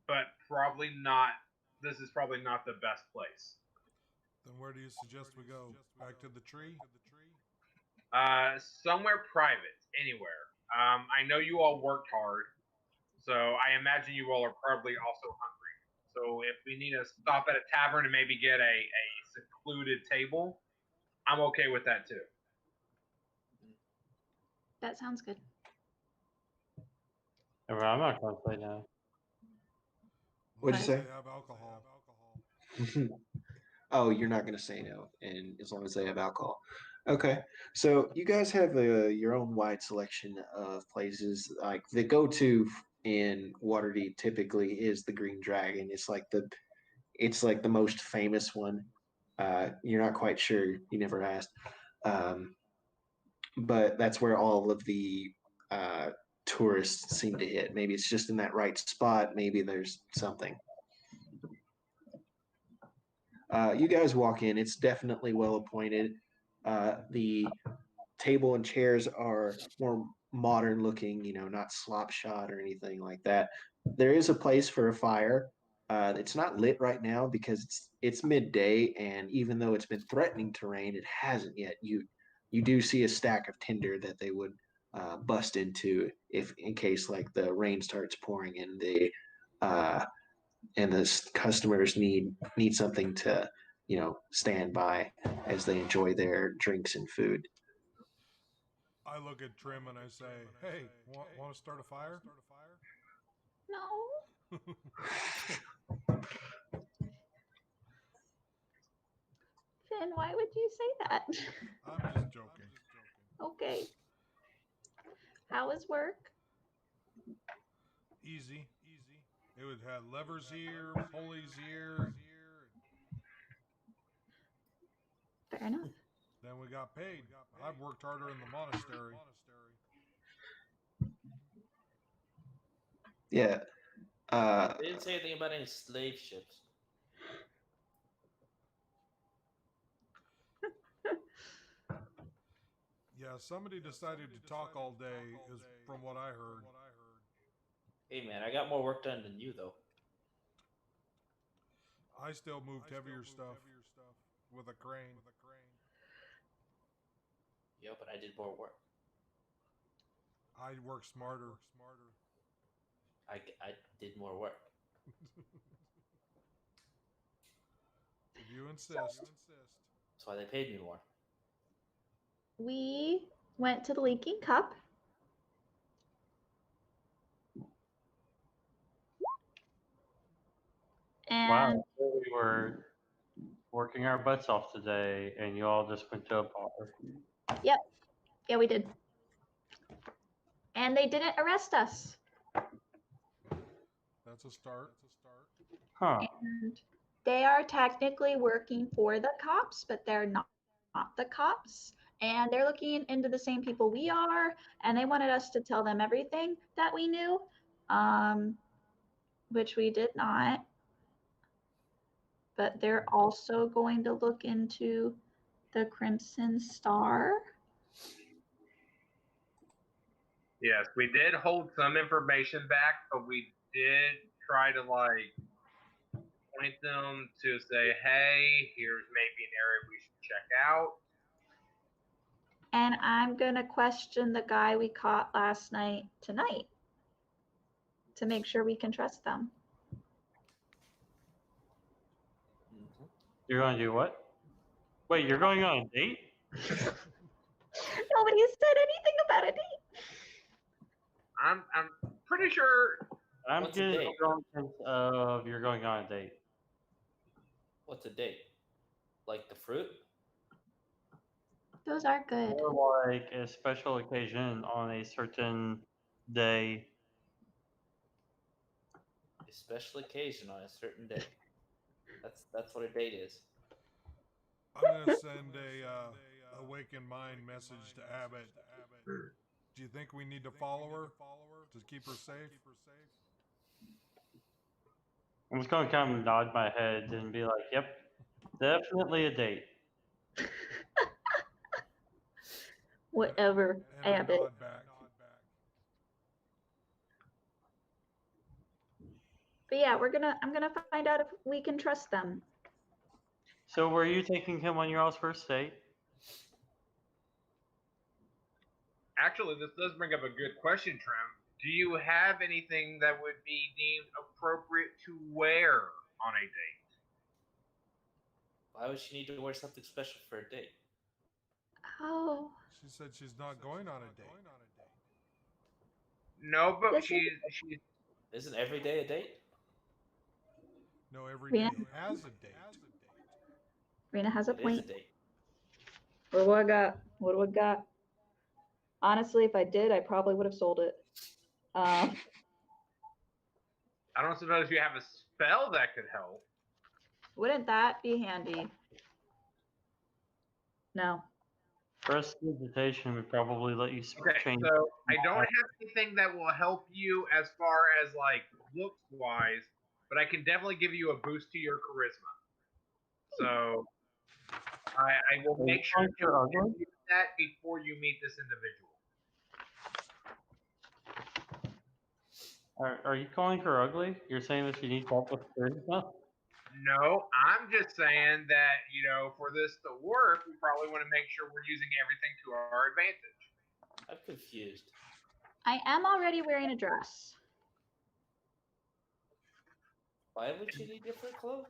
but probably not. This is probably not the best place. Then where do you suggest we go? Back to the tree? Somewhere private, anywhere. I know you all worked hard, so I imagine you all are probably also hungry. So if we need to stop at a tavern and maybe get a secluded table, I'm okay with that too. That sounds good. Well, I'm not gonna play now. What'd you say? Have alcohol. Oh, you're not gonna say no, and as long as they have alcohol. Okay, so you guys have your own wide selection of places. Like the go-to in Waterdeep typically is the Green Dragon. It's like the most famous one. You're not quite sure. You never asked, but that's where all of the tourists seem to hit. Maybe it's just in that right spot. Maybe there's something. You guys walk in. It's definitely well appointed. The table and chairs are more modern looking, not slop shod or anything like that. There is a place for a fire. It's not lit right now because it's midday, and even though it's been threatening to rain, it hasn't yet. You do see a stack of tinder that they would bust into if in case like the rain starts pouring and the customers need something to stand by as they enjoy their drinks and food. I look at Trim and I say, hey, want to start a fire? No. Finn, why would you say that? I'm just joking. Okay. How is work? Easy. It would have levers here, pulleys here. Fair enough. Then we got paid. I've worked harder in the monastery. Yeah. They didn't say anything about any slave ships. Yeah, somebody decided to talk all day, is from what I heard. Hey man, I got more work done than you though. I still moved heavier stuff with a crane. Yeah, but I did more work. I work smarter. I did more work. If you insist. That's why they paid me more. We went to the Leaking Cup. And Wow, we were working our butts off today, and you all just went to a bar. Yep. Yeah, we did. And they didn't arrest us. That's a start. Huh. And they are technically working for the cops, but they're not the cops. And they're looking into the same people we are. And they wanted us to tell them everything that we knew, which we did not. But they're also going to look into the Crimson Star. Yes, we did hold some information back, but we did try to point them to say, hey, here's maybe an area we should check out. And I'm going to question the guy we caught last night tonight to make sure we can trust them. Mm-hmm. You're going to do what? Wait, you're going on a date? Nobody has said anything about a date. I'm pretty sure I'm What's a getting date? strong sense of you're going on a date. What's a date? Like the fruit? Those are good. Or like a special occasion on a certain day. A special occasion on a certain day. That's what a date is. I'm gonna send a awakened mind message to Abbott. Do you think we need to follow her to keep her safe? I'm just gonna kind of nod my head and be like, "Yep, definitely a date." Whatever, And I Abbott. nod back. But yeah, I'm gonna find out if we can trust them. So, were you taking him on your all's first date? Actually, this does bring up a good question, Trim. Do you have anything that would be deemed appropriate to wear on a date? Why would she need to wear something special for a date? Oh, She said she's not going on a date. No, but This is- she's Isn't every day a date? No, every Rena? day has a date. Rena has a It is point. a date. What do I got? What do I got? Honestly, if I did, I probably would have sold it. I don't suppose you have a spell that could help. Wouldn't that be handy? No. Prestidigitation would probably let you Okay, change. so I don't have anything that will help you as far as like looks wise, but I can definitely give you a boost to your charisma. So I will make sure calling her to ugly? do that before you meet this individual. Are you calling her ugly? You're saying that she needs help with charisma? No, I'm just saying that, for this to work, we probably want to make sure we're using everything to our advantage. I'm confused. I am already wearing a dress. Why would she need different clothes?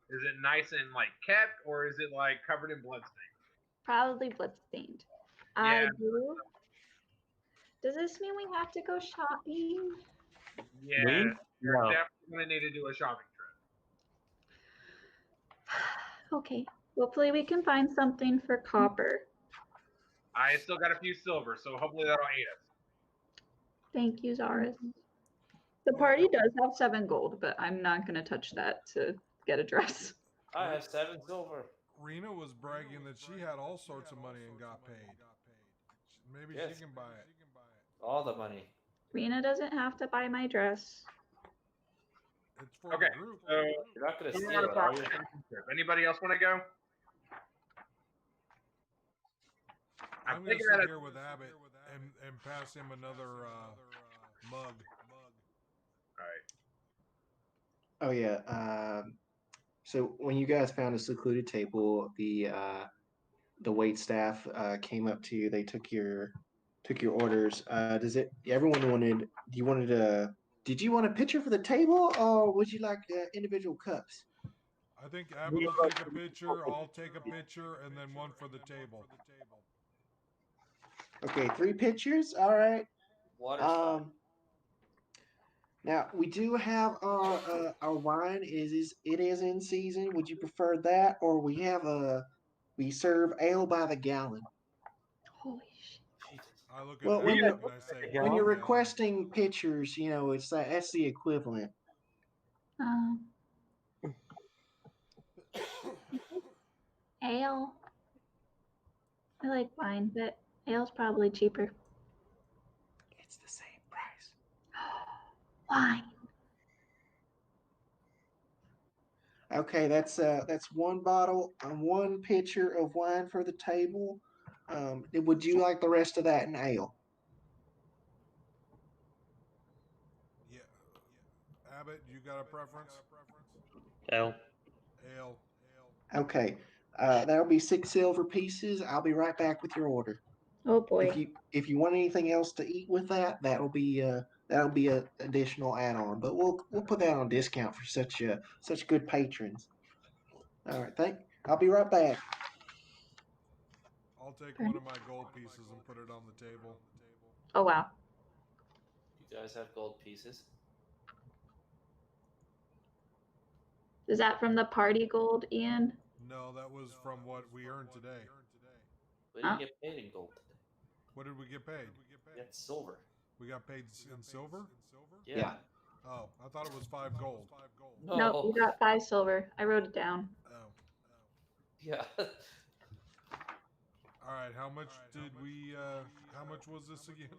Is it nice and like kept, or is it like covered in bloodstains? Probably bloodstained. Yeah. I do. Does this mean we have to go shopping? Yeah, Me? you're No. definitely going to need to do a shopping trip. Okay. Hopefully we can find something for copper. I still got a few silver, so hopefully that'll aid us. Thank you, Zaris. The party does have 7 gold, but I'm not going to touch that to get a dress. I have 7 silver. Rena was bragging that she had all sorts of money and got paid. Maybe Yes. she can buy it. All the money. Rena doesn't have to buy my dress. It's for Okay, the group. so You're not gonna who steal wanna it, start are you? the shopping trip? Anybody else want to go? I'm going to sit here with Abbott and pass him another mug. All right. Oh yeah. So when you guys found a secluded table, the wait staff came up to you. They took your orders. Everyone wanted? Did you want a picture for the table, or would you like individual cups? I think Abbott will take a picture, I'll take a picture, and then one for the table. Okay, 3 pictures. All right. Water's fine. Now we do have our wine. It is in season? Would you prefer that, or we serve ale by the gallon? Holy shit. Jesus. I look at Well, when Abbott you and I say, when you're Yeah. requesting pictures, that's the equivalent. Um, ale. I like wine, but ale's probably cheaper. It's the same price. Wine. Okay, that's 1 bottle and 1 pitcher of wine for the table. Would you like the rest of that in ale? yeah. Abbott, you got a preference? L. Ale. Okay, that'll be 6 silver pieces. I'll be right back with your order. Oh boy. If you want anything else to eat with that, that'll be a additional add-on. But we'll put that on discount for such good patrons. All right, I'll be right back. I'll take one of my gold pieces and put it on the table. Oh, wow. You guys have gold pieces. Is that from the party gold, Ian? No, that was from what we earned today. We didn't Huh? get paid in gold today. What did we get paid? We got silver. We got paid in silver? Yeah. Oh, I thought it was 5 gold. No. No, you got 5 silver. I wrote it down. Oh. Yeah. All right, how much did we, how much was this again?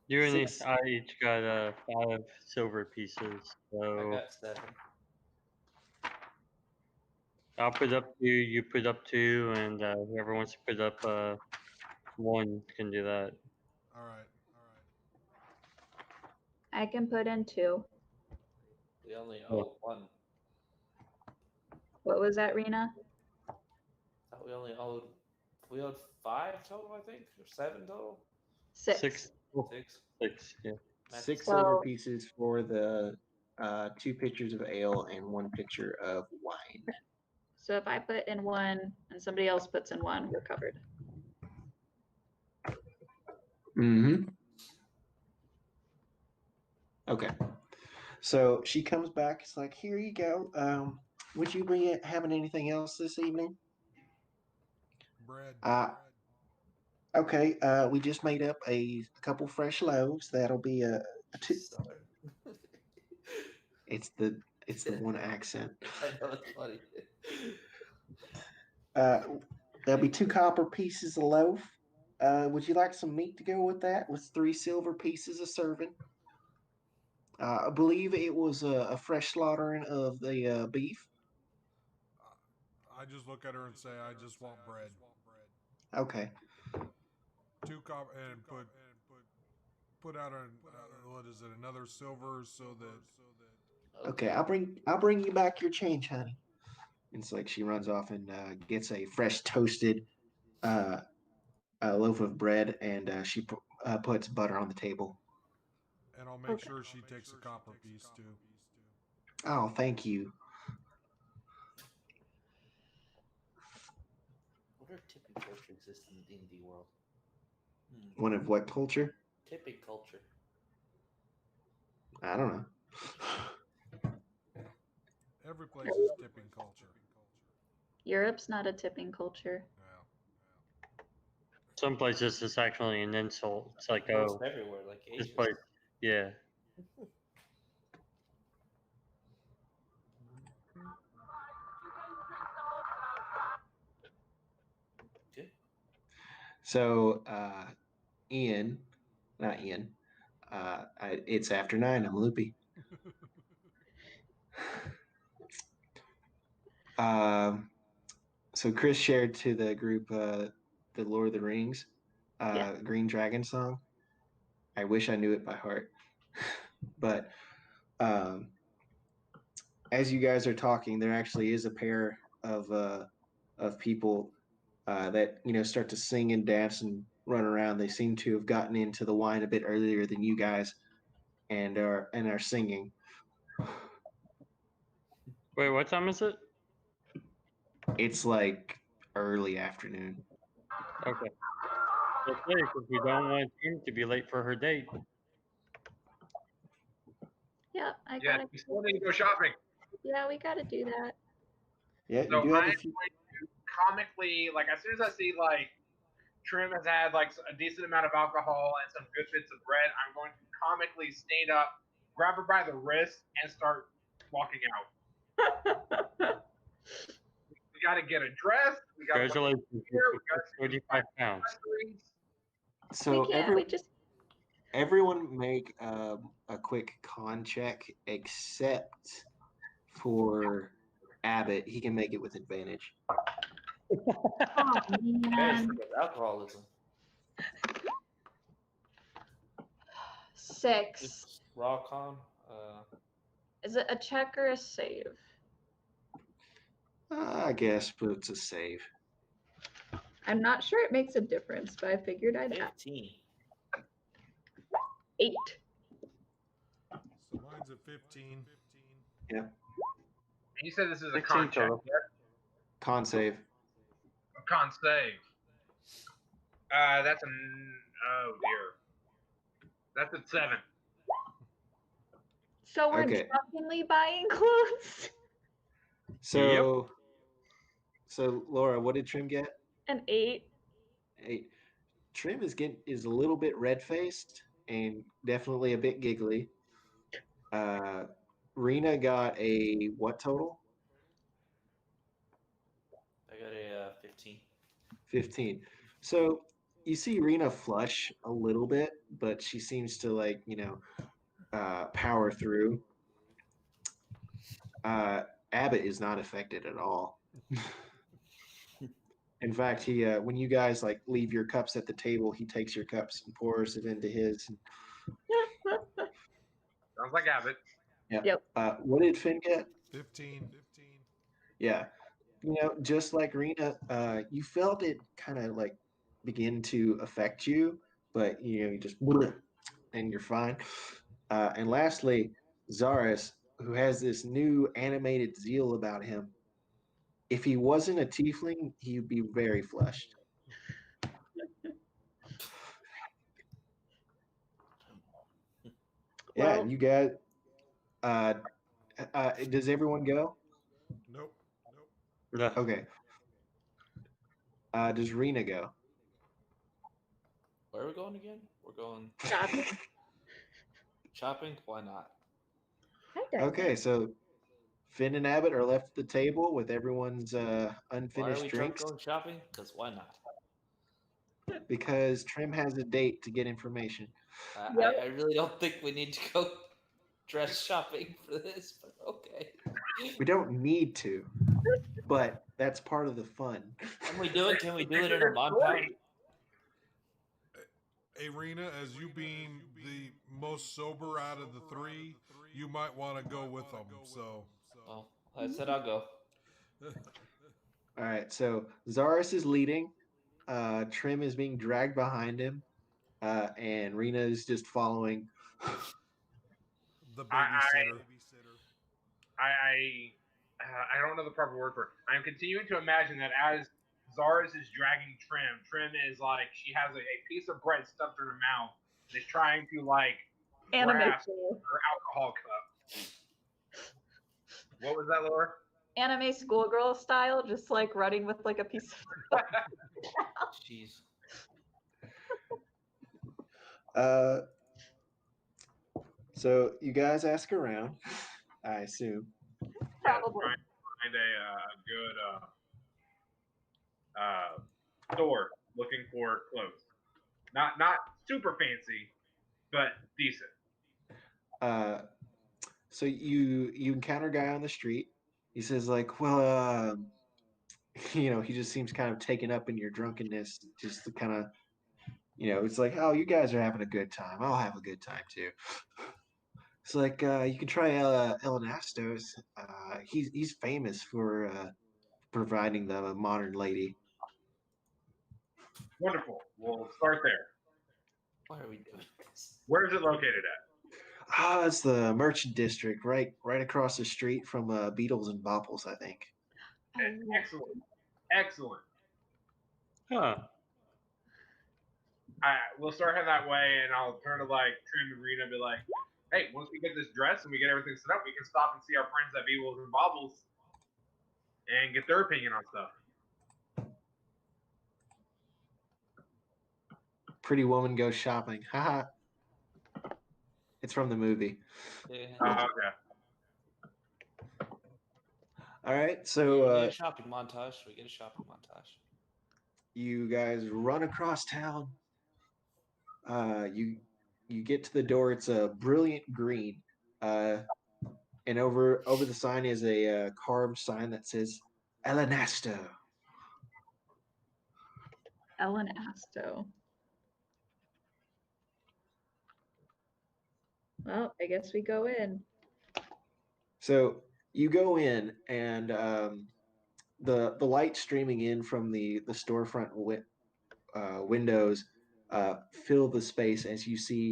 You and Six. I each got 5 silver pieces. I So got 7. I'll put up 2, you put up 2, and whoever wants to put up 1 can do that. All right. I can put in 2. We only Oh. owe 1. What was that, Rena? Thought we only owed. We owed 5 total, I think, or 7 total. 6. 6. 6. 6, yeah. Six So- silver pieces for the 2 pitchers of ale and 1 pitcher of wine. So if I put in 1 and somebody else puts in 1, we're covered. Mm-hmm. Okay. So she comes back. It's like, here you go. Would you be having anything else this evening? Bread. Okay. We just made up a couple fresh loaves. That'll be a 2. Sorry. It's the one accent. I know it's funny. There'll be 2 copper pieces of loaf. Would you like some meat to go with that? With 3 silver pieces a serving. I believe it was a fresh slaughtering of the beef. I just look at her and say, I just want bread. Okay. 2 copper and put out what is it? Another silver so that. Okay. I'll bring you back your change, honey. And it's like she runs off and gets a fresh toasted loaf of bread, and she puts butter on the table. And I'll make sure she takes a copper piece too. Oh, thank you. What are tipping culture exist in the D&D world? One of what culture? Tipping culture. I don't know. Every place is tipping culture. Europe's not a tipping culture. Yeah. Some places it's actually an insult. It's like, Almost oh, everywhere, like this Asia. place, yeah. Okay. So, not Ian. It's after 9. I'm loopy. So Chris shared to the group the Lord of the Rings Yeah. Green Dragon song. I wish I knew it by heart, but as you guys are talking, there actually is a pair of people that start to sing and dance and run around. They seem to have gotten into the wine a bit earlier than you guys, and are singing. Wait, what time is it? It's like early afternoon. Okay. That's right, because we don't want Kim to be late for her date. Yeah, I Yeah, gotta. we still need to go shopping. Yeah, we gotta do that. Yeah, So you do have I'm a few. going to comically, like, as soon as I see, like, Trim has had, like, a decent amount of alcohol and some good bits of bread, I'm going to comically stand up, grab her by the wrist, and start walking out. We got to get a dress. We got to Congratulations, here. We got to 35 pounds. accessories. So we can't. We just. everyone make a quick con check, except for Abbott. He can make it with advantage. Oh man. With alcoholism. 6. Just raw con. Is it a check or a save? I guess, but it's a save. I'm not sure it makes a difference, but I figured I'd ask. 15. 8. So mine's at 15. Yeah, And you said this is a 16 con check, total. yeah? con save. A con save. That's oh dear. That's a 7. So we're Okay. drunkenly buying clothes. So, so Laura, what did Trim get? An 8. Hey, Trim is a little bit red faced and definitely a bit giggly. Uh, Rena got a what total? I got a 15. 15. So you see Rena flush a little bit, but she seems to power through. Abbott is not affected at all. In fact, he when you guys like leave your cups at the table, he takes your cups and pours it into his. Sounds like Abbott. Yeah. Yep. What did Finn get? 15. Yeah. Just like Rena, you felt it kind of like begin to affect you, but you just and you're fine. And lastly, Zaris, who has this new animated zeal about him. If he wasn't a tiefling, he'd be very flushed. Yeah, Well, and you got. Does everyone go? Nope. Yeah. Okay. Does Rena go? Where are we going again? We're going shopping. shopping. Why not? Hi, Diane. Okay, so Finn and Abbott are left at the table with everyone's Why are unfinished we drinks going shopping? Because why not? because Trim has a date to get information. I really don't think we need to go dress shopping for this, but okay. We don't need to, but that's part of the fun. Can we do it? Can we do it in a montage? Arena, as you being the most sober out of the three, you might want to go with them. So, Well, I said I'll go. All right, so Zaris is leading. Trim is being dragged behind him, and Rena is just following. the babysitter. I don't know the proper word for it. I'm continuing to imagine that as Zaris is dragging Trim is like she has a piece of bread stuffed in her mouth and is trying to like Anime grasp school. her alcohol cup. What was that, Laura? Anime schoolgirl style, just like running with like a piece of. Jeez. So you guys ask around, I assume. Probably. Trying to find a good store looking for clothes. Not super fancy, but decent. So you encounter a guy on the street. He says like, well, he just seems kind of taken up in your drunkenness, just to kind of, it's like, oh, you guys are having a good time. I'll have a good time too. It's like you can try Elenastos. He's famous for providing them a modern lady. Wonderful. We'll start there. Why are we doing this? Where is it located at? It's the merchant district, right across the street from Beatles and Bopples, I think. Excellent. Huh. We'll start heading that way, and I'll turn to like Trim and Rena and be like, "Hey, once we get this dress and we get everything set up, we can stop and see our friends at Beatles and Bobbles and get their opinion on stuff." Pretty Woman Goes Shopping. Haha. It's from the movie. Yeah. Okay. All right, We so get a shopping montage. We get a shopping montage. you guys run across town. You get to the door. It's a brilliant green, and over the sign is a carved sign that says Elenasto. Ellen Asto. Well, I guess we go in. So you go in, and the light streaming in from the storefront windows fill the space as you see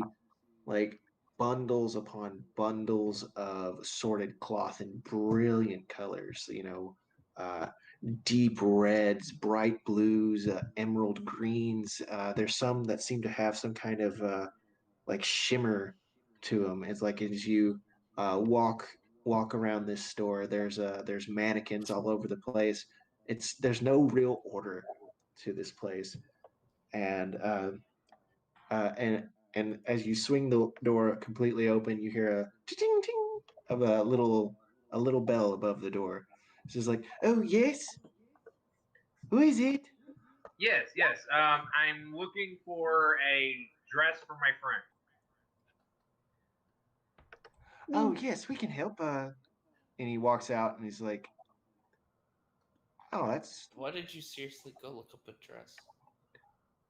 like bundles upon bundles of assorted cloth in brilliant colors. Deep reds, bright blues, emerald greens. There's some that seem to have some kind of like shimmer to them. It's like as you walk walk around this store, there's mannequins all over the place. There's no real order to this place, and uh, and and as you swing the door completely open, you hear a ting ting of a little bell above the door. It's just like, oh yes, who is it? Yes, yes. I'm looking for a dress for my friend. Oh yes, we can help. And he walks out and he's like, oh, that's Why did you seriously go look up a dress?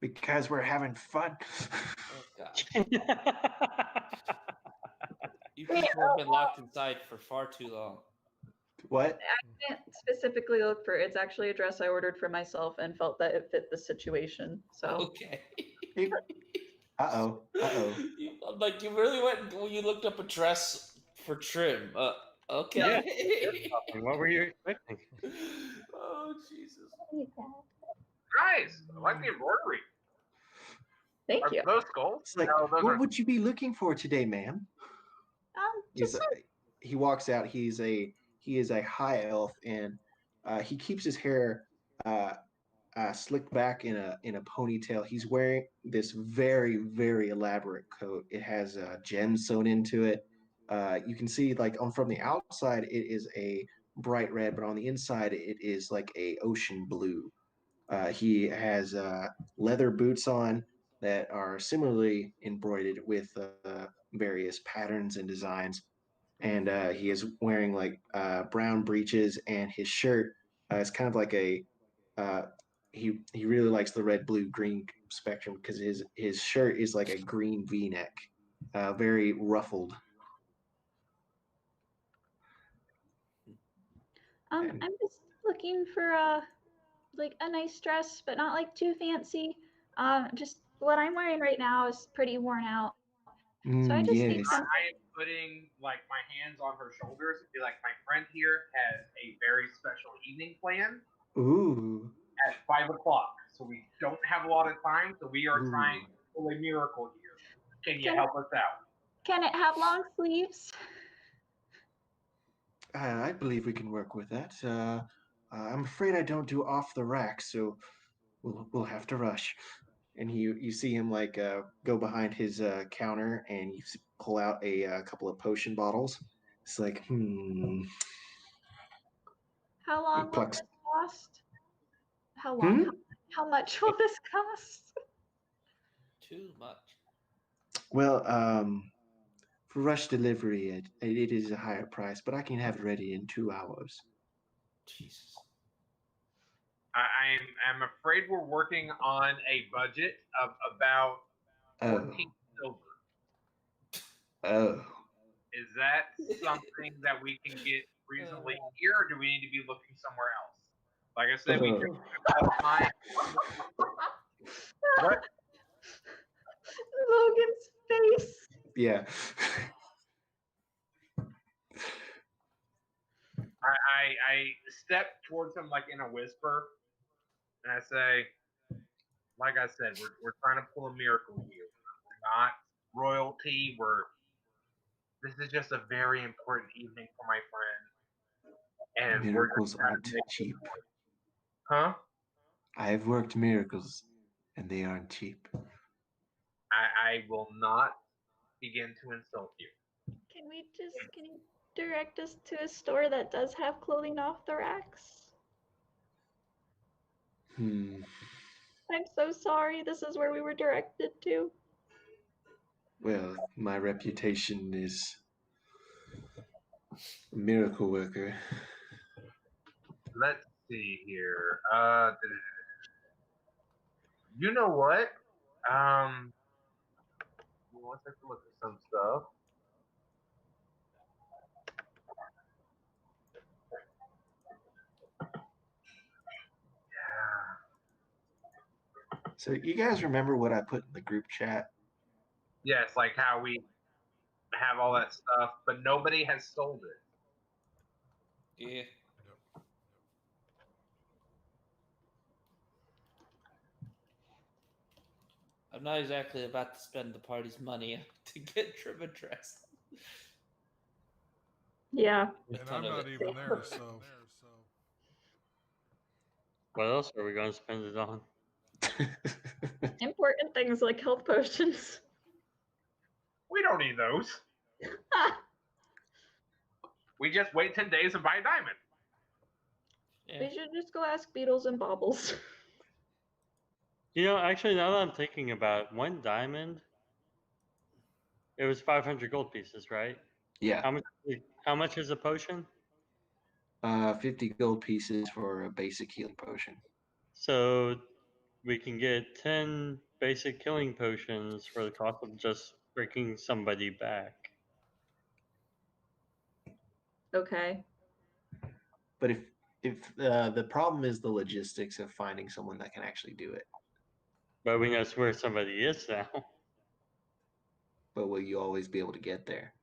because we're having fun. Oh God, you people have been locked inside for far too long. What? I can't specifically look for it's actually a dress I ordered for myself and felt that it fit the situation. So Okay. Uh-oh. Uh-oh. I'm like, you really went when you looked up a dress for trim. Okay. Yeah. What were you expecting? Oh Jesus. Nice. I like the embroidery. thank Are you. those skulls? It's like, No, those what are. would you be looking for today, ma'am? Just He walks out. He is a high elf, and he keeps his hair uh, slicked back in a ponytail. He's wearing this very elaborate coat. It has gems sewn into it. You can see like on from the outside it is a bright red, but on the inside it is like a ocean blue. He has leather boots on that are similarly embroidered with various patterns and designs, and he is wearing like brown breeches, and his shirt is kind of like a uh, he really likes the red, blue, green spectrum because his shirt is like a green V-neck, very ruffled. And I'm just looking for like a nice dress, but not like too fancy. Just what I'm wearing right now is pretty worn out. So I just need yes. something. I am putting like my hands on her shoulders and be like, my friend here has a very special evening plan Ooh. at 5 o'clock. So we don't have a lot of time. So we are Ooh. trying to pull a miracle here. Can you Can- help us out? Can it have long sleeves? I believe we can work with that. I'm afraid I don't do off the rack, so we'll have to rush. And you see him like go behind his counter, and you pull out a couple of potion bottles. It's like, How He long will plucks. this cost? How long? Hmm? How much will this cost? Too much. Well, for rush delivery, it is a higher price, but I can have it ready in 2 hours. Jesus. I'm afraid we're working on a budget of about Oh, 14 silver. oh. Is that something that we can get reasonably here, or do we need to be looking somewhere else? Like I said, we took all the time. What? Logan's face. Yeah. I step towards him like in a whisper, and I say, like I said, we're trying to pull a miracle here. We're not royalty. This is just a very important evening for my friend, and Miracles we're trying aren't to make cheap. Huh? I've worked miracles, and they aren't cheap. I will not begin to insult you. Can you direct us to a store that does have clothing off the racks? Hmm. I'm so sorry. This is where we were directed to. Well, my reputation is a miracle worker. Let's see here. You know what? Let's take a look at some stuff. So you guys remember what I put in the group chat? Yes, like how we have all that stuff, but nobody has sold it. Yeah. I'm not exactly about to spend the party's money to get Trim a dress. Yeah. A And ton I'm of not it. even there, so. What else are we going to spend it on? Important things like health potions. We don't need those. We just wait 10 days and buy a diamond. Yeah. We should just go ask Beetles and Baubles. You know, actually, now that I'm thinking about it, 1 diamond, it was 500 gold pieces, right? Yeah, How much is a potion? 50 gold pieces for a basic healing potion. So we can get 10 basic killing potions for the cost of just breaking somebody back. Okay. But if the problem is the logistics of finding someone that can actually do it, But we know where somebody is now. but will you always be able to get there?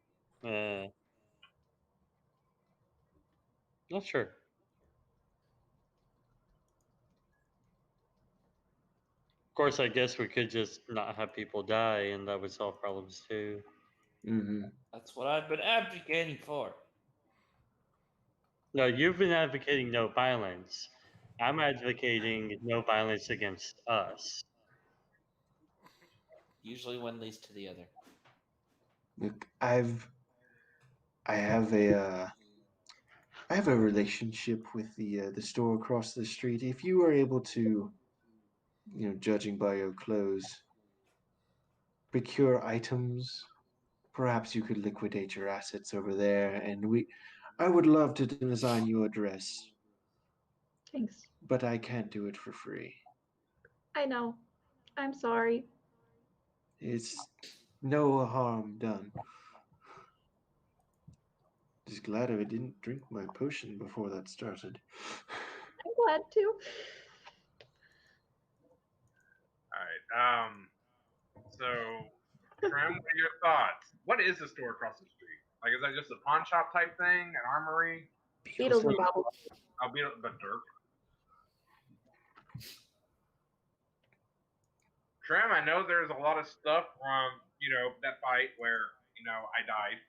Not sure. Of course, I guess we could just not have people die, and that would solve problems too. Mm-hmm. That's what I've been advocating for. No, you've been advocating no violence. I'm advocating no violence against us. Usually one leads to the other. Look, I have a relationship with the store across the street. If you were able to, judging by your clothes, procure items, perhaps you could liquidate your assets over there, and I would love to design you a dress, Thanks. but I can't do it for free. I know. I'm sorry. It's no harm done. Just glad I didn't drink my potion before that started. I'm glad to. Alright, so, Trim, what are your thoughts? What is the store across the street? Like, is that just a pawn shop type thing? An armory? Beetles and Baubles. I'll be the dirt. Trim, I know there's a lot of stuff from, that fight where, I died.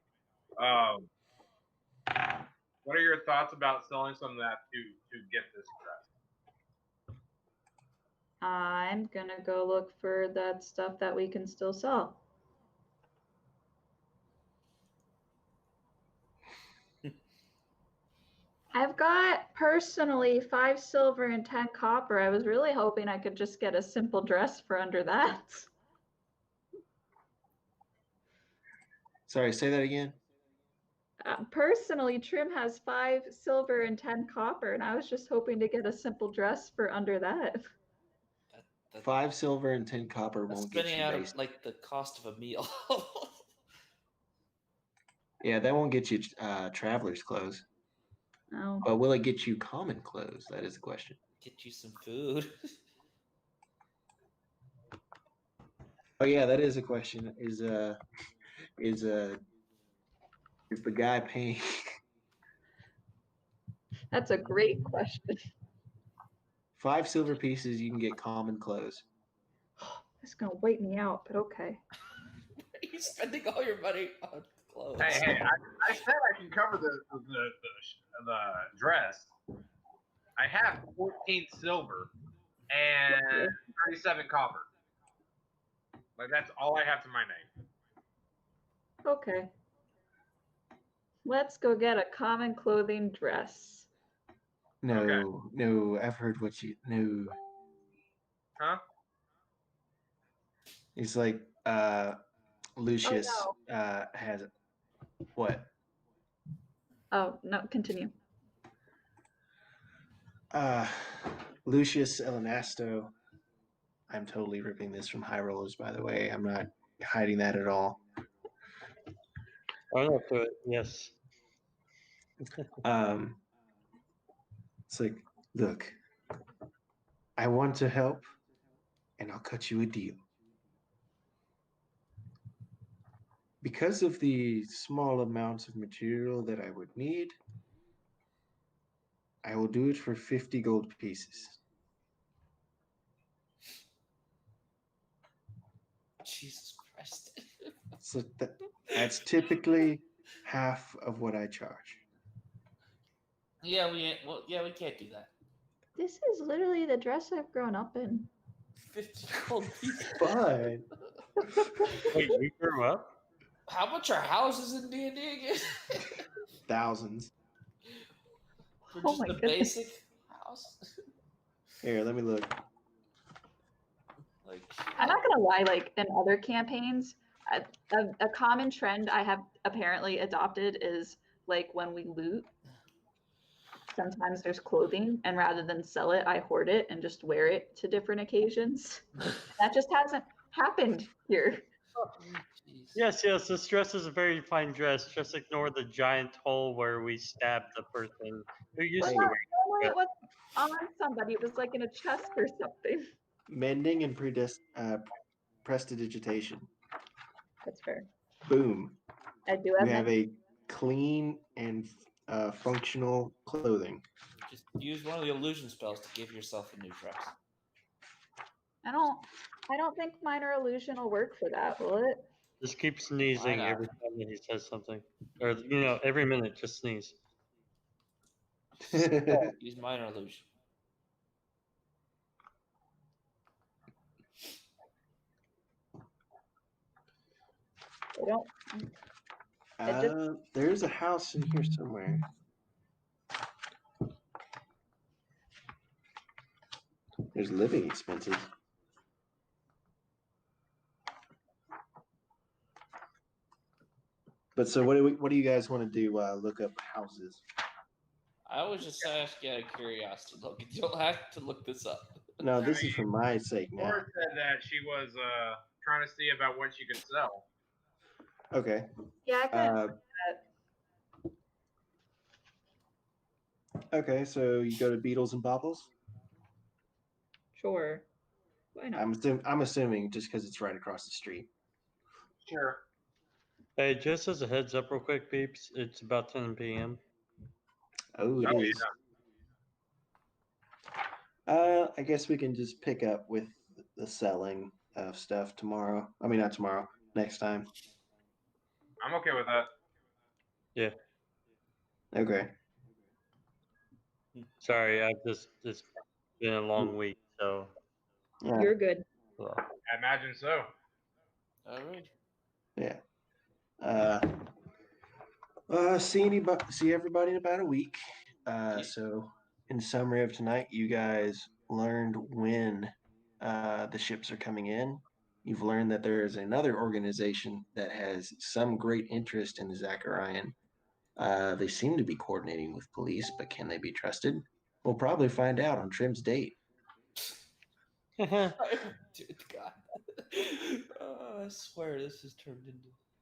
What are your thoughts about selling some of that to get this dress? I'm gonna go look for that stuff that we can still sell. I've got personally 5 silver and 10 copper. I was really hoping I could just get a simple dress for under that. Sorry, say that again. Personally, Trim has 5 silver and 10 copper, and I was just hoping to get a simple dress for under that. 5 silver and 10 copper That's won't get spending you out basic. of like the cost of a meal. Yeah, that won't get you traveler's clothes. Oh. But will it get you common clothes? That is the question. Get you some food. Oh yeah, that is a question. Is the guy paying? That's a great question. 5 silver pieces, you can get common clothes. It's gonna wait me out, but okay. You're spending all your money on clothes. Hey, I said I can cover the dress. I have 14 silver and 37 copper. Like, that's all I have to my name. Okay. Let's go get a common clothing dress. No, Okay. no, I've heard what you no. Huh? It's like Lucius has what? Oh, no, continue. Lucius Elenasto. I'm totally ripping this from High Rollers, by the way. I'm not hiding that at all. Oh, no, to it. Yes. It's like, look, I want to help, and I'll cut you a deal. Because of the small amounts of material that I would need, I will do it for 50 gold pieces. Jesus Christ. So that's typically half of what I charge. Yeah, we ain't. Well, yeah, we can't do that. This is literally the dress I've grown up in. 50 gold pieces. Fine. Wait, you grew up? How much are houses in D&D again? Thousands. For Oh just my the goodness. basic house? Here, let me look. Like, I'm not gonna lie, like in other campaigns, a common trend I have apparently adopted is like when we loot, sometimes there's clothing, and rather than sell it, I hoard it and just wear it to different occasions. That just hasn't happened here. jeez. Yes, this dress is a very fine dress. Just ignore the giant hole where we stabbed the person who used Well, to not wear normally it was on somebody, it was like in a chest or something. Mending and prestidigitation. That's fair. Boom. I do You have have a clean and functional clothing. Just use one of the illusion spells to give yourself a new dress. I don't think minor illusion will work for that, will it? Just keep sneezing not? every time that he says something. Or, every minute, just sneeze. Use minor illusion. I don't. There's a house in here somewhere. There's living expenses. But so what do you guys want to do? Look up houses. I was just asking out of curiosity. Look, you don't have to look this up. No, this is for my sake now. Laura said that she was trying to see about what she could sell. Okay. Yeah, I can. Okay, so you go to Beetles and Bobbles. Sure. Why not? I'm assuming just because it's right across the street. Sure. Hey, just as a heads up real quick, peeps, it's about 10 p.m. Oh, it Oh, is. I guess we can just pick up with the selling of stuff tomorrow. I mean, not tomorrow. Next time. I'm okay with that. Yeah. Okay. Sorry, it's been a long week, so. Yeah. You're good. Well, I imagine so. All right. Yeah. See everybody in about a week. So in summary of tonight, you guys learned when the ships are coming in. You've learned that there is another organization that has some great interest in Zacharian. They seem to be coordinating with police, but can they be trusted? We'll probably find out on Trim's date. Dude, God. I swear this has turned into